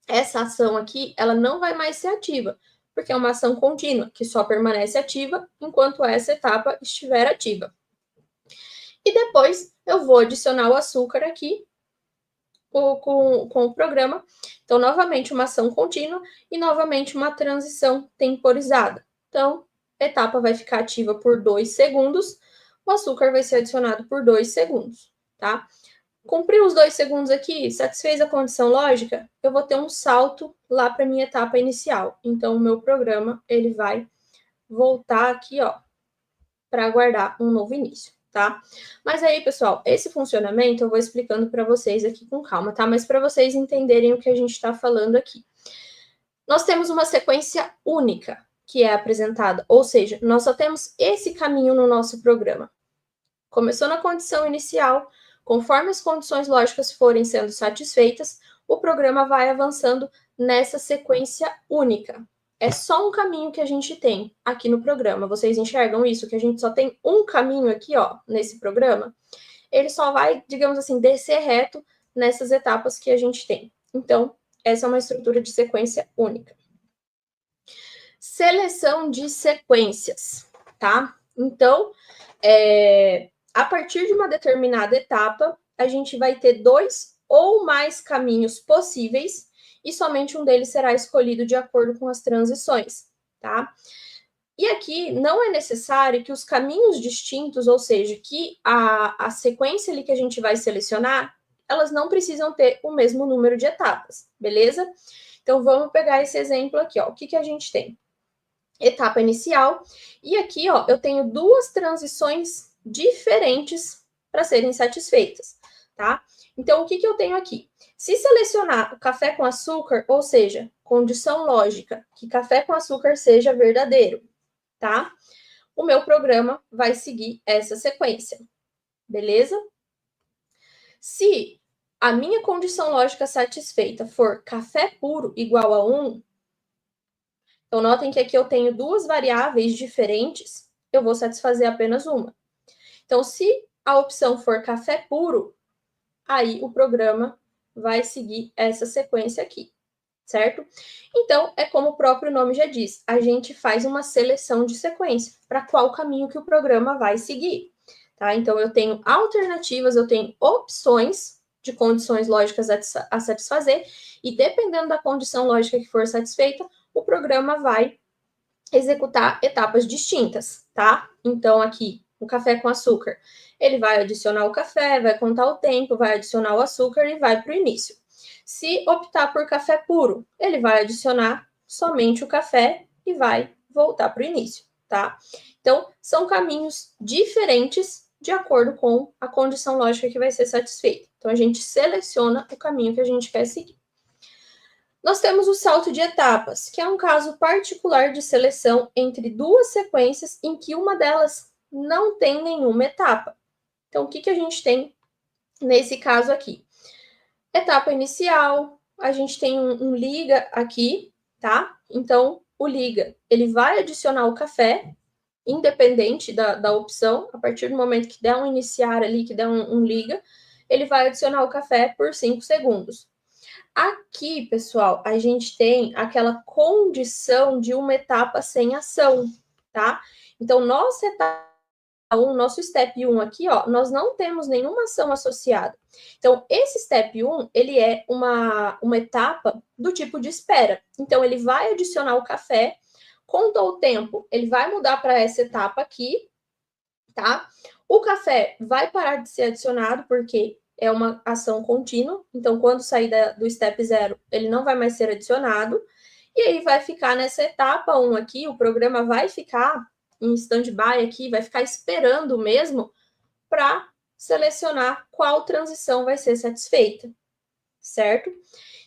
essa ação aqui, ela não vai mais ser ativa, porque é uma ação contínua, que só permanece ativa enquanto essa etapa estiver ativa. E depois eu vou adicionar o açúcar aqui com o programa. Então, novamente, uma ação contínua e novamente uma transição temporizada. Então, a etapa vai ficar ativa por 2 segundos, o açúcar vai ser adicionado por 2 segundos, tá? Cumpriu os 2 segundos aqui, satisfez a condição lógica, eu vou ter um salto lá para minha etapa inicial. Então, o meu programa, ele vai voltar aqui, ó, para aguardar um novo início, tá? Mas aí, pessoal, esse funcionamento eu vou explicando para vocês aqui com calma, tá? Mas para vocês entenderem o que a gente está falando aqui. Nós temos uma sequência única que é apresentada, ou seja, nós só temos esse caminho no nosso programa. Começou na condição inicial, conforme as condições lógicas forem sendo satisfeitas, o programa vai avançando nessa sequência única. É só um caminho que a gente tem aqui no programa. Vocês enxergam isso? Que a gente só tem um caminho aqui, ó, nesse programa? Ele só vai, digamos assim, descer reto nessas etapas que a gente tem. Então, essa é uma estrutura de sequência única. Seleção de sequências, tá? Então, a partir de uma determinada etapa, a gente vai ter 2 ou mais caminhos possíveis e somente um deles será escolhido de acordo com as transições, tá? E aqui não é necessário que os caminhos distintos, ou seja, que a sequência ali que a gente vai selecionar, elas não precisam ter o mesmo número de etapas, beleza? Então, vamos pegar esse exemplo aqui, ó. O que a gente tem? Etapa inicial, e aqui, ó, eu tenho 2 transições diferentes para serem satisfeitas, tá? Então, o que eu tenho aqui? Se selecionar o café com açúcar, ou seja, condição lógica que café com açúcar seja verdadeiro, tá? O meu programa vai seguir essa sequência, beleza? Se a minha condição lógica satisfeita for café puro igual a 1, então, notem que aqui eu tenho 2 variáveis diferentes, eu vou satisfazer apenas uma. Então, se a opção for café puro, aí o programa vai seguir essa sequência aqui, certo? Então, é como o próprio nome já diz, a gente faz uma seleção de sequência para qual caminho que o programa vai seguir, tá? Então, eu tenho alternativas, eu tenho opções de condições lógicas a satisfazer, e dependendo da condição lógica que for satisfeita, o programa vai executar etapas distintas, tá? Então, aqui, o café com açúcar, ele vai adicionar o café, vai contar o tempo, vai adicionar o açúcar e vai para o início. Se optar por café puro, ele vai adicionar somente o café e vai voltar para o início, tá? Então, são caminhos diferentes de acordo com a condição lógica que vai ser satisfeita. Então, a gente seleciona o caminho que a gente quer seguir. Nós temos o salto de etapas, que é um caso particular de seleção entre 2 sequências em que uma delas não tem nenhuma etapa. Então, o que a gente tem nesse caso aqui? Etapa inicial, a gente tem um liga aqui, tá? Então, o liga, ele vai adicionar o café, independente da opção, a partir do momento que der um iniciar ali, que der um liga, ele vai adicionar o café por 5 segundos. Aqui, pessoal, a gente tem aquela condição de uma etapa sem ação, tá? Então, nossa etapa 1, nosso step 1 aqui, ó, nós não temos nenhuma ação associada. Então, esse step 1, ele é uma etapa do tipo de espera. Então, ele vai adicionar o café, contou o tempo, ele vai mudar para essa etapa aqui, tá? O café vai parar de ser adicionado, porque é uma ação contínua, então quando sair do step 0, ele não vai mais ser adicionado, e aí vai ficar nessa etapa 1 aqui, o programa vai ficar em stand-by aqui, vai ficar esperando mesmo para selecionar qual transição vai ser satisfeita, certo?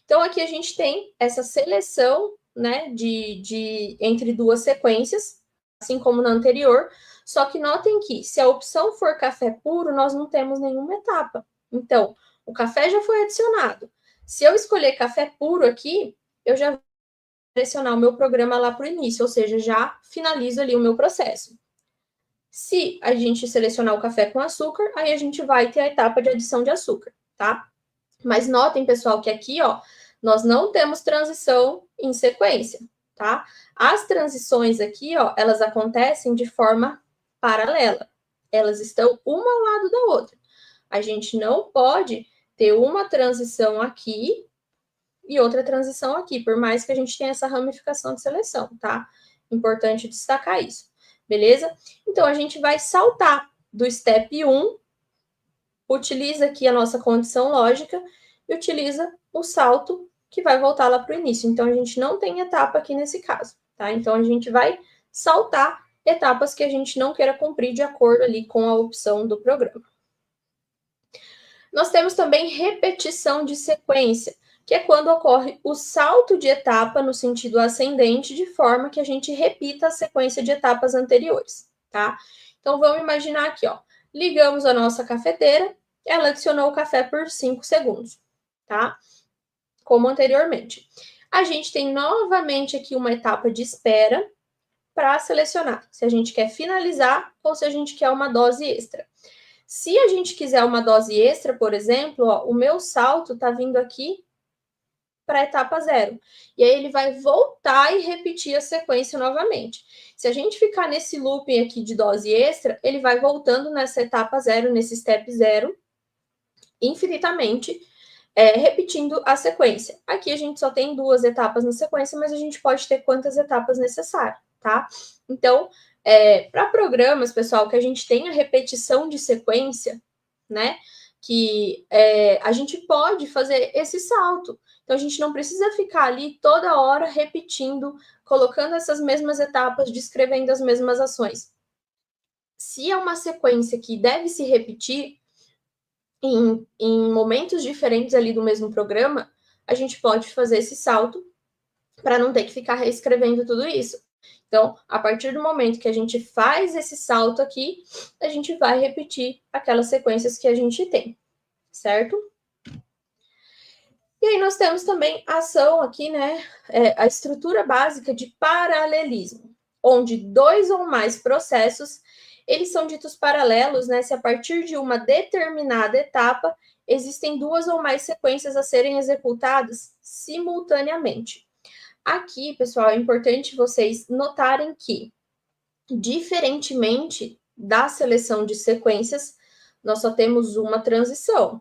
Então aqui a gente tem essa seleção, né, entre 2 sequências, assim como na anterior, só que notem que se a opção for café puro, nós não temos nenhuma etapa. Então, o café já foi adicionado. Se eu escolher café puro aqui, eu já vou direcionar o meu programa lá para o início, ou seja, já finalizo ali o meu processo. Se a gente selecionar o café com açúcar, aí a gente vai ter a etapa de adição de açúcar, tá? Mas notem, pessoal, que aqui, ó, nós não temos transição em sequência, tá? As transições aqui, ó, elas acontecem de forma paralela. Elas estão uma ao lado da outra. A gente não pode ter uma transição aqui e outra transição aqui, por mais que a gente tenha essa ramificação de seleção, tá? Importante destacar isso, beleza? Então, a gente vai saltar do step 1, utiliza aqui a nossa condição lógica e utiliza o salto que vai voltar lá para o início. Então, a gente não tem etapa aqui nesse caso, tá? Então, a gente vai saltar etapas que a gente não queira cumprir de acordo ali com a opção do programa. Nós temos também repetição de sequência, que é quando ocorre o salto de etapa no sentido ascendente, de forma que a gente repita a sequência de etapas anteriores, tá? Então, vamos imaginar aqui, ó. Ligamos a nossa cafeteira, ela adicionou o café por 5 segundos, tá? Como anteriormente. A gente tem novamente aqui uma etapa de espera para selecionar se a gente quer finalizar ou se a gente quer uma dose extra. Se a gente quiser uma dose extra, por exemplo, ó, o meu salto está vindo aqui para a etapa 0. E aí ele vai voltar e repetir a sequência novamente. Se a gente ficar nesse looping aqui de dose extra, ele vai voltando nessa etapa 0, nesse step 0, infinitamente, repetindo a sequência. Aqui a gente só tem 2 etapas na sequência, mas a gente pode ter quantas etapas necessárias, tá? Então, para programas, pessoal, que a gente tenha repetição de sequência, né? Que a gente pode fazer esse salto. Então, a gente não precisa ficar ali toda hora repetindo, colocando essas mesmas etapas, descrevendo as mesmas ações. Se é uma sequência que deve se repetir em momentos diferentes ali do mesmo programa, a gente pode fazer esse salto para não ter que ficar reescrevendo tudo isso. Então, a partir do momento que a gente faz esse salto aqui, a gente vai repetir aquelas sequências que a gente tem, certo? E aí nós temos também a ação aqui, né? A estrutura básica de paralelismo, onde 2 ou mais processos, eles são ditos paralelos, né? Se a partir de uma determinada etapa existem 2 ou mais sequências a serem executadas simultaneamente. Aqui, pessoal, é importante vocês notarem que, diferentemente da seleção de sequências, nós só temos uma transição,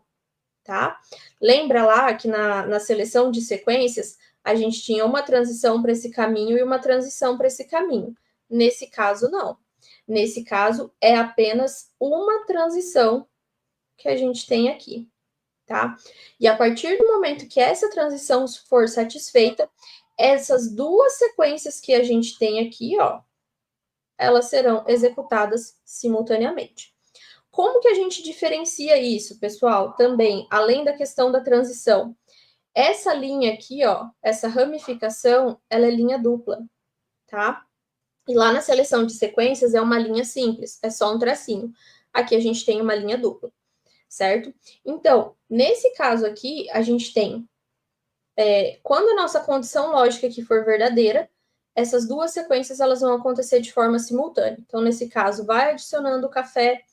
tá? Lembra lá que na seleção de sequências, a gente tinha uma transição para esse caminho e uma transição para esse caminho. Nesse caso, não. Nesse caso, é apenas uma transição que a gente tem aqui, tá? E a partir do momento que essa transição for satisfeita, essas 2 sequências que a gente tem aqui, ó, elas serão executadas simultaneamente. Como que a gente diferencia isso, pessoal? Também, além da questão da transição. Essa linha aqui, ó, essa ramificação, ela é linha dupla, tá? E lá na seleção de sequências é uma linha simples, é só um tracinho. Aqui a gente tem uma linha dupla, certo? Então, nesse caso aqui, a gente tem, quando a nossa condição lógica aqui for verdadeira, essas 2 sequências elas vão acontecer de forma simultânea. Então, nesse caso, vai adicionando o café,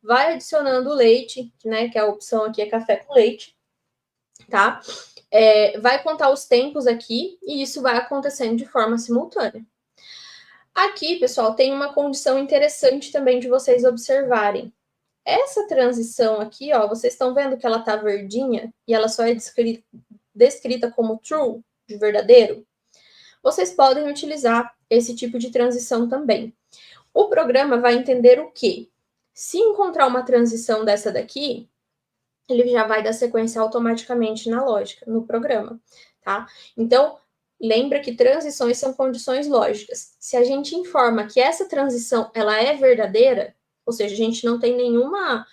vai adicionando o leite, né? Que a opção aqui é café com leite, tá? Vai contar os tempos aqui e isso vai acontecendo de forma simultânea. Aqui, pessoal, tem uma condição interessante também de vocês observarem. Essa transição aqui, ó, vocês estão vendo que ela tá verdinha e ela só é descrita como true, de verdadeiro? Vocês podem utilizar esse tipo de transição também. O programa vai entender o quê? Se encontrar uma transição dessa daqui, ele já vai dar sequência automaticamente na lógica, no programa, tá? Então, lembra que transições são condições lógicas. Se a gente informa que essa transição ela é verdadeira, ou seja, a gente não tem nenhuma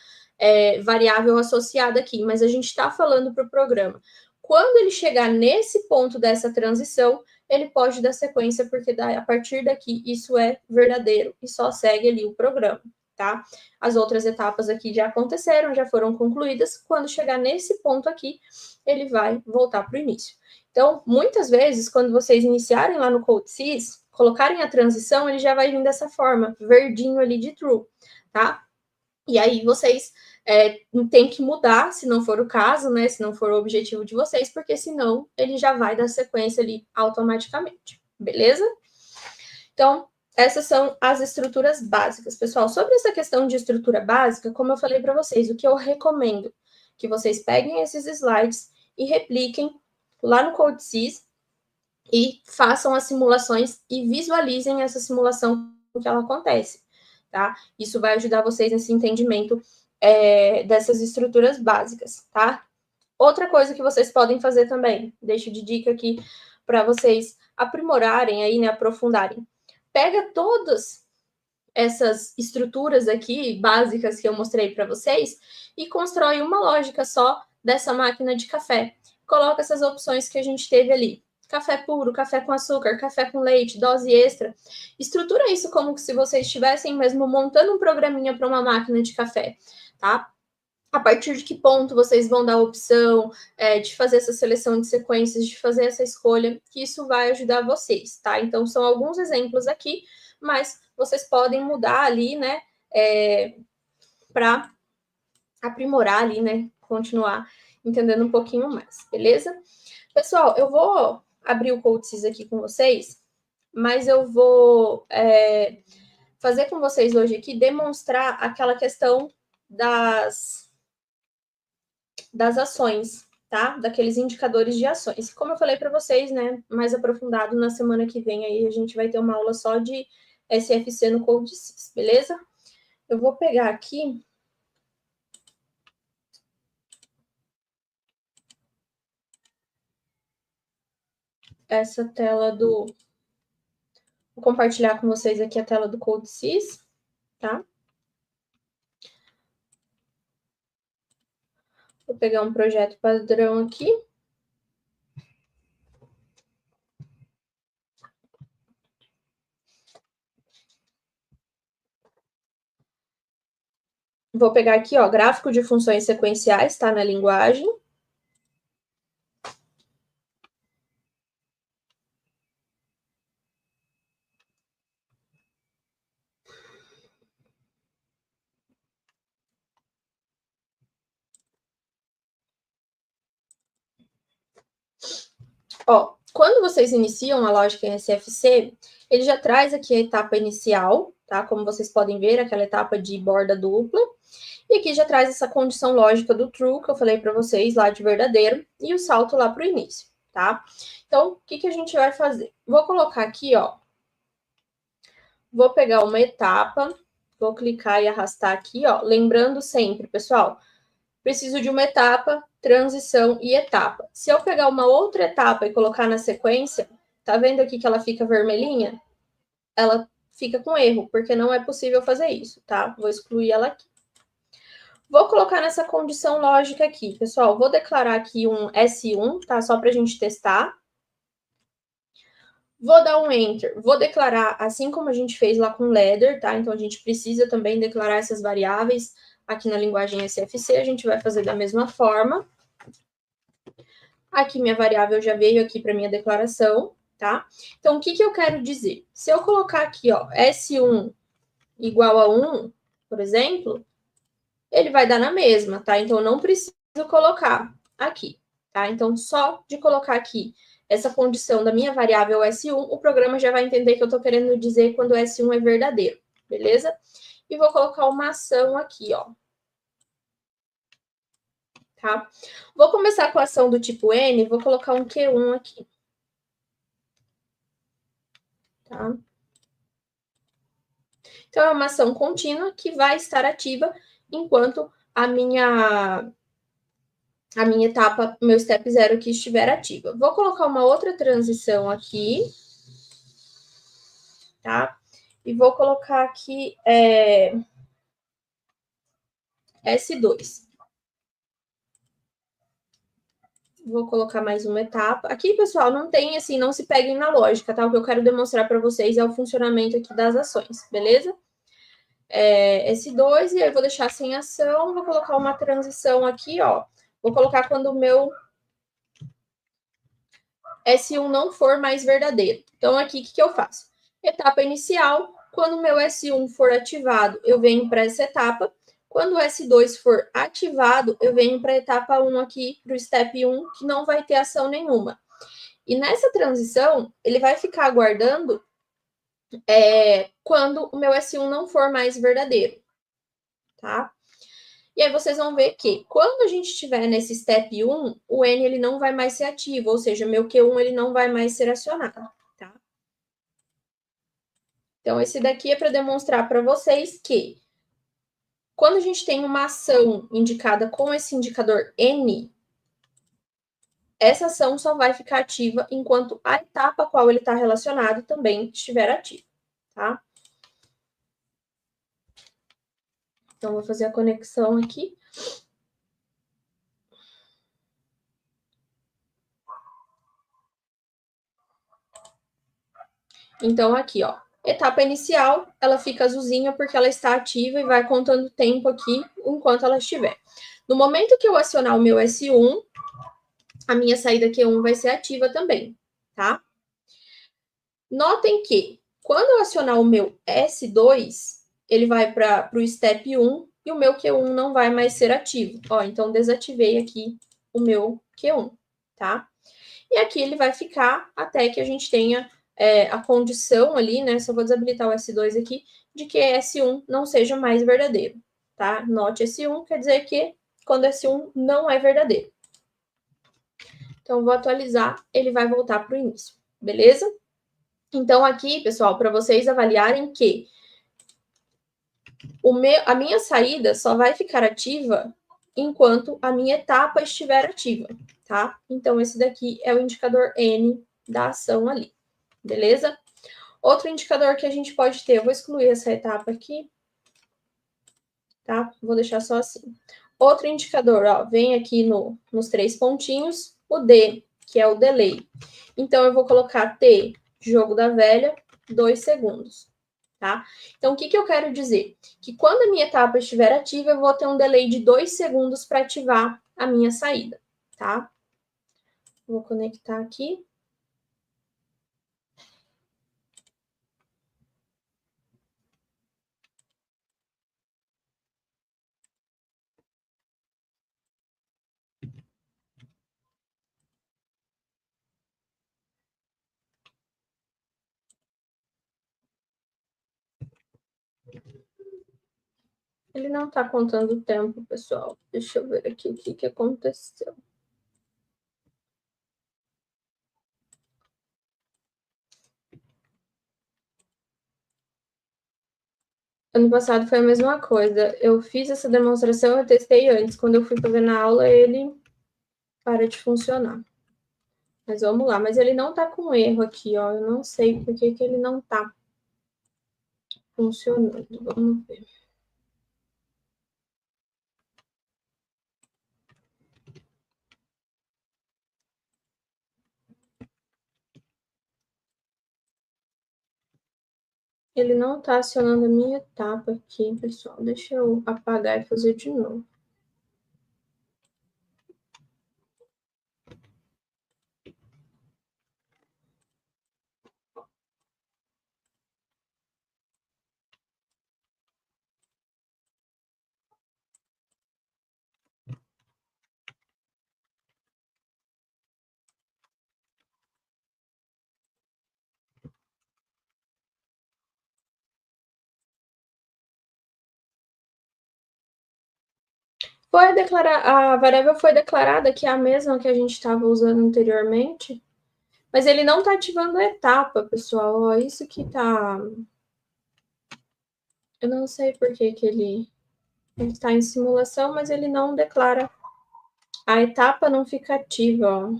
variável associada aqui, mas a gente está falando para o programa. Quando ele chegar nesse ponto dessa transição, ele pode dar sequência, porque a partir daqui isso é verdadeiro e só segue ali o programa, tá? As outras etapas aqui já aconteceram, já foram concluídas. Quando chegar nesse ponto aqui, ele vai voltar para o início. Então, muitas vezes, quando vocês iniciarem lá no CodeSys, colocarem a transição, ele já vai vir dessa forma, verdinho ali de true, tá? E aí vocês têm que mudar, se não for o caso, né? Se não for o objetivo de vocês, porque senão ele já vai dar sequência ali automaticamente, beleza? Então, essas são as estruturas básicas, pessoal. Sobre essa questão de estrutura básica, como eu falei para vocês, o que eu recomendo que vocês peguem esses slides e repliquem lá no CodeSys e façam as simulações e visualizem essa simulação que ela acontece, tá? Isso vai ajudar vocês nesse entendimento dessas estruturas básicas, tá? Outra coisa que vocês podem fazer também, deixo de dica aqui para vocês aprimorarem aí, né, aprofundarem. Pega todas essas estruturas aqui básicas que eu mostrei para vocês e constrói uma lógica só dessa máquina de café. Coloca essas opções que a gente teve ali. Café puro, café com açúcar, café com leite, dose extra. Estrutura isso como se vocês estivessem mesmo montando um programinha para uma máquina de café, tá? A partir de que ponto vocês vão dar a opção de fazer essa seleção de sequências, de fazer essa escolha, que isso vai ajudar vocês, tá? Então, são alguns exemplos aqui, mas vocês podem mudar ali, né, para aprimorar ali, né, continuar entendendo um pouquinho mais, beleza? Pessoal, eu vou abrir o CodeSys aqui com vocês, mas eu vou fazer com vocês hoje aqui, demonstrar aquela questão das ações, tá? Daqueles indicadores de ações. Como eu falei para vocês, né, mais aprofundado na semana que vem aí a gente vai ter uma aula só de SFC no CodeSys, beleza? Eu vou pegar aqui essa tela do... Vou compartilhar com vocês aqui a tela do CodeSys, tá? Vou pegar um projeto padrão aqui. Vou pegar aqui, ó, gráfico de funções sequenciais, tá? Na linguagem. Ó, quando vocês iniciam a lógica em SFC, ele já traz aqui a etapa inicial, tá? Como vocês podem ver, aquela etapa de borda dupla. E aqui já traz essa condição lógica do true, que eu falei para vocês, lá de verdadeiro, e o salto lá para o início, tá? Então, o que a gente vai fazer? Vou colocar aqui, ó. Vou pegar uma etapa, vou clicar e arrastar aqui, ó. Lembrando sempre, pessoal, preciso de uma etapa, transição e etapa. Se eu pegar uma outra etapa e colocar na sequência, tá vendo aqui que ela fica vermelhinha? Ela fica com erro, porque não é possível fazer isso, tá? Vou excluir ela aqui. Vou colocar nessa condição lógica aqui, pessoal. Vou declarar aqui um S1, tá? Só para a gente testar. Vou dar um Enter. Vou declarar, assim como a gente fez lá com Ladder, tá? Então, a gente precisa também declarar essas variáveis aqui na linguagem SFC. A gente vai fazer da mesma forma. Aqui, minha variável já veio aqui para minha declaração, tá? Então, o que eu quero dizer? Se eu colocar aqui, ó, S1 igual a 1, por exemplo, ele vai dar na mesma, tá? Então, eu não preciso colocar aqui, tá? Então, só de colocar aqui essa condição da minha variável S1, o programa já vai entender que eu estou querendo dizer quando S1 é verdadeiro, beleza? E vou colocar uma ação aqui, ó. Tá? Vou começar com a ação do tipo N, vou colocar um Q1 aqui. Tá? Então, é uma ação contínua que vai estar ativa enquanto a minha etapa, meu step 0 aqui estiver ativa. Vou colocar uma outra transição aqui, tá? E vou colocar aqui S2. Vou colocar mais uma etapa. Aqui, pessoal, não tem, assim, não se peguem na lógica, tá? O que eu quero demonstrar para vocês é o funcionamento aqui das ações, beleza? S2, e aí eu vou deixar sem ação, vou colocar uma transição aqui, ó. Vou colocar quando o meu S1 não for mais verdadeiro. Então, aqui, o que eu faço? Etapa inicial, quando o meu S1 for ativado, eu venho para essa etapa. Quando o S2 for ativado, eu venho para a etapa 1 aqui, para o step 1, que não vai ter ação nenhuma. E nessa transição, ele vai ficar aguardando quando o meu S1 não for mais verdadeiro, tá? E aí vocês vão ver que quando a gente estiver nesse step 1, o N ele não vai mais ser ativo, ou seja, meu Q1 ele não vai mais ser acionado, tá? Então, esse daqui é para demonstrar para vocês que quando a gente tem uma ação indicada com esse indicador N, essa ação só vai ficar ativa enquanto a etapa a qual ele está relacionado também estiver ativa, tá? Então, vou fazer a conexão aqui. Então, aqui, ó, etapa inicial, ela fica azulzinha porque ela está ativa e vai contando tempo aqui enquanto ela estiver. No momento que eu acionar o meu S1, a minha saída Q1 vai ser ativa também, tá? Notem que quando eu acionar o meu S2, ele vai para o step 1 e o meu Q1 não vai mais ser ativo. Ó, então desativei aqui o meu Q1, tá? E aqui ele vai ficar até que a gente tenha a condição ali, né? Só vou desabilitar o S2 aqui, de que S1 não seja mais verdadeiro, tá? Note S1 quer dizer que quando S1 não é verdadeiro. Então, vou atualizar, ele vai voltar para o início, beleza? Então, aqui, pessoal, para vocês avaliarem que a minha saída só vai ficar ativa enquanto a minha etapa estiver ativa, tá? Então, esse daqui é o indicador N da ação ali, beleza? Outro indicador que a gente pode ter, eu vou excluir essa etapa aqui, tá? Vou deixar só assim. Outro indicador, ó, vem aqui nos 3 pontinhos, o D, que é o delay. Então, eu vou colocar T, jogo da velha, 2 segundos, tá? Então, o que eu quero dizer? Que quando a minha etapa estiver ativa, eu vou ter um delay de 2 segundos para ativar a minha saída, tá? Vou conectar aqui. Ele não está contando o tempo, pessoal. Deixa eu ver aqui o que aconteceu. Ano passado foi a mesma coisa. Eu fiz essa demonstração, eu testei antes. Quando eu fui fazer na aula, ele para de funcionar. Mas vamos lá. Mas ele não tá com erro aqui, ó. Eu não sei por que ele não tá funcionando. Vamos ver. Ele não tá acionando a minha etapa aqui, pessoal. Deixa eu apagar e fazer de novo. A variável foi declarada, que é a mesma que a gente estava usando anteriormente, mas ele não está ativando a etapa, pessoal. Ó, isso que tá. Eu não sei por que ele está em simulação, mas ele não declara. A etapa não fica ativa, ó.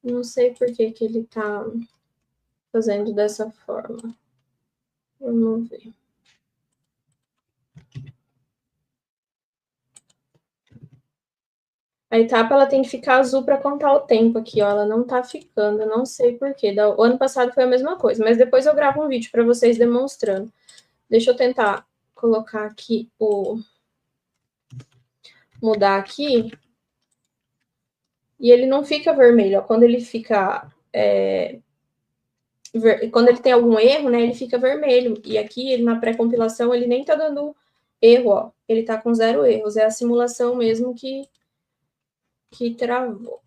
Não sei por que ele está fazendo dessa forma. Vamos ver. A etapa ela tem que ficar azul para contar o tempo aqui, ó. Ela não tá ficando, eu não sei porquê. O ano passado foi a mesma coisa, mas depois eu gravo um vídeo para vocês demonstrando. Deixa eu tentar colocar aqui mudar aqui. E ele não fica vermelho, ó. Quando ele fica quando ele tem algum erro, né, ele fica vermelho. E aqui, ele, na pré-compilação, ele nem tá dando erro, ó. Ele tá com 0 erros. É a simulação mesmo que travou.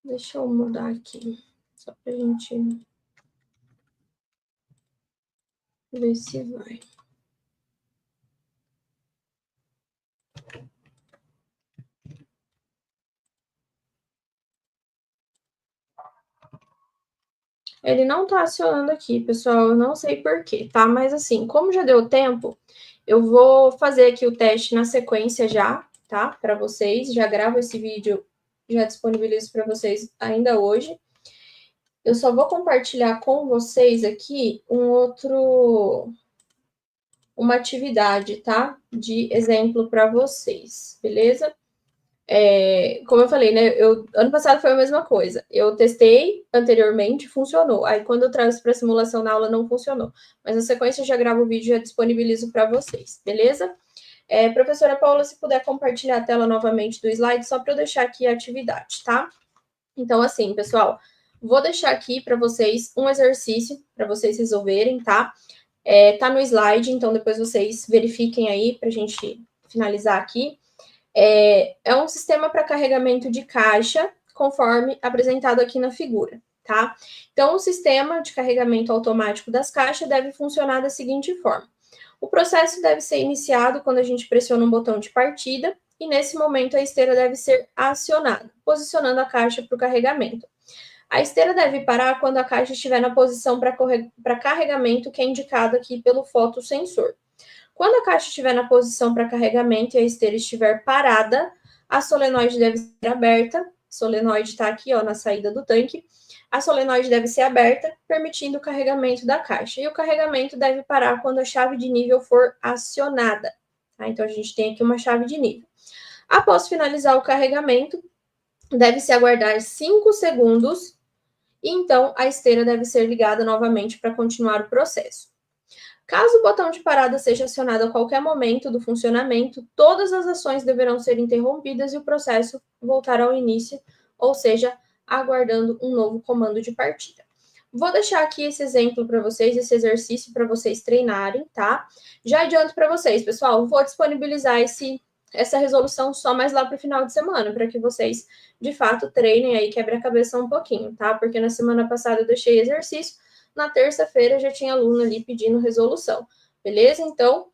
Deixa eu mudar aqui, só pra gente ver se vai. Ele não tá acionando aqui, pessoal, eu não sei por quê, tá? Mas assim, como já deu tempo, eu vou fazer aqui o teste na sequência já, tá? Para vocês, já gravo esse vídeo, já disponibilizo para vocês ainda hoje. Eu só vou compartilhar com vocês aqui uma atividade, tá? De exemplo para vocês, beleza? Como eu falei, né? Ano passado foi a mesma coisa. Eu testei anteriormente, funcionou. Aí, quando eu trago para simulação na aula, não funcionou. Mas na sequência, eu já gravo o vídeo e já disponibilizo para vocês, beleza? Professora Paula, se puder compartilhar a tela novamente do slide, só para eu deixar aqui a atividade, tá? Então, assim, pessoal, vou deixar aqui para vocês um exercício para vocês resolverem, tá? Tá no slide, então depois vocês verifiquem aí para a gente finalizar aqui. É um sistema para carregamento de caixa, conforme apresentado aqui na figura, tá? Então, o sistema de carregamento automático das caixas deve funcionar da seguinte forma: o processo deve ser iniciado quando a gente pressiona um botão de partida, e nesse momento a esteira deve ser acionada, posicionando a caixa para o carregamento. A esteira deve parar quando a caixa estiver na posição para carregamento, que é indicado aqui pelo fotossensor. Quando a caixa estiver na posição para carregamento e a esteira estiver parada, a solenoide deve ser aberta. A solenoide está aqui, ó, na saída do tanque. A solenoide deve ser aberta, permitindo o carregamento da caixa. E o carregamento deve parar quando a chave de nível for acionada. Tá? Então, a gente tem aqui uma chave de nível. Após finalizar o carregamento, deve-se aguardar 5 segundos e então a esteira deve ser ligada novamente para continuar o processo. Caso o botão de parada seja acionado a qualquer momento do funcionamento, todas as ações deverão ser interrompidas e o processo voltar ao início, ou seja, aguardando um novo comando de partida. Vou deixar aqui esse exemplo para vocês, esse exercício para vocês treinarem, tá? Já adianto para vocês, pessoal, vou disponibilizar essa resolução só mais lá para o final de semana, para que vocês, de fato, treinem aí, quebre a cabeça um pouquinho, tá? Porque na semana passada eu deixei exercício, na terça-feira já tinha aluno ali pedindo resolução, beleza? Então,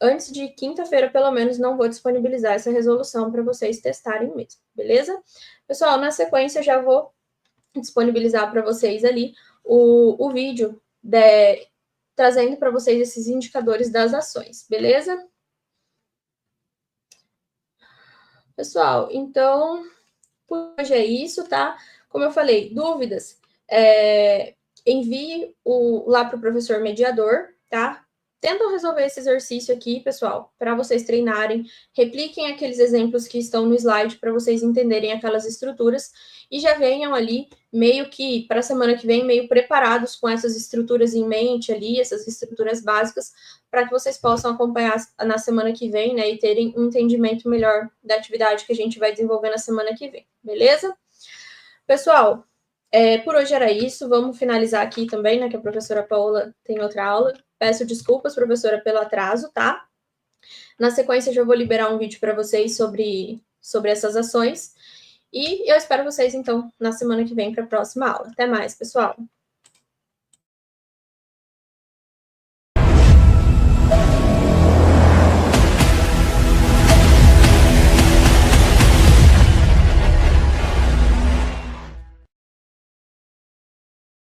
antes de quinta-feira, pelo menos, não vou disponibilizar essa resolução para vocês testarem mesmo, beleza? Pessoal, na sequência, eu já vou disponibilizar para vocês ali o vídeo trazendo para vocês esses indicadores das ações, beleza? Pessoal, então, por hoje é isso, tá? Como eu falei, dúvidas, envie lá para o professor mediador, tá? Tentam resolver esse exercício aqui, pessoal, para vocês treinarem. Repliquem aqueles exemplos que estão no slide para vocês entenderem aquelas estruturas e já venham ali meio que para a semana que vem, meio preparados com essas estruturas em mente ali, essas estruturas básicas, para que vocês possam acompanhar na semana que vem, né, e terem um entendimento melhor da atividade que a gente vai desenvolver na semana que vem, beleza? Pessoal, por hoje era isso. Vamos finalizar aqui também, né? Que a professora Paola tem outra aula. Peço desculpas, professora, pelo atraso, tá? Na sequência, já vou liberar um vídeo para vocês sobre essas ações. E eu espero vocês, então, na semana que vem para a próxima aula. Até mais, pessoal!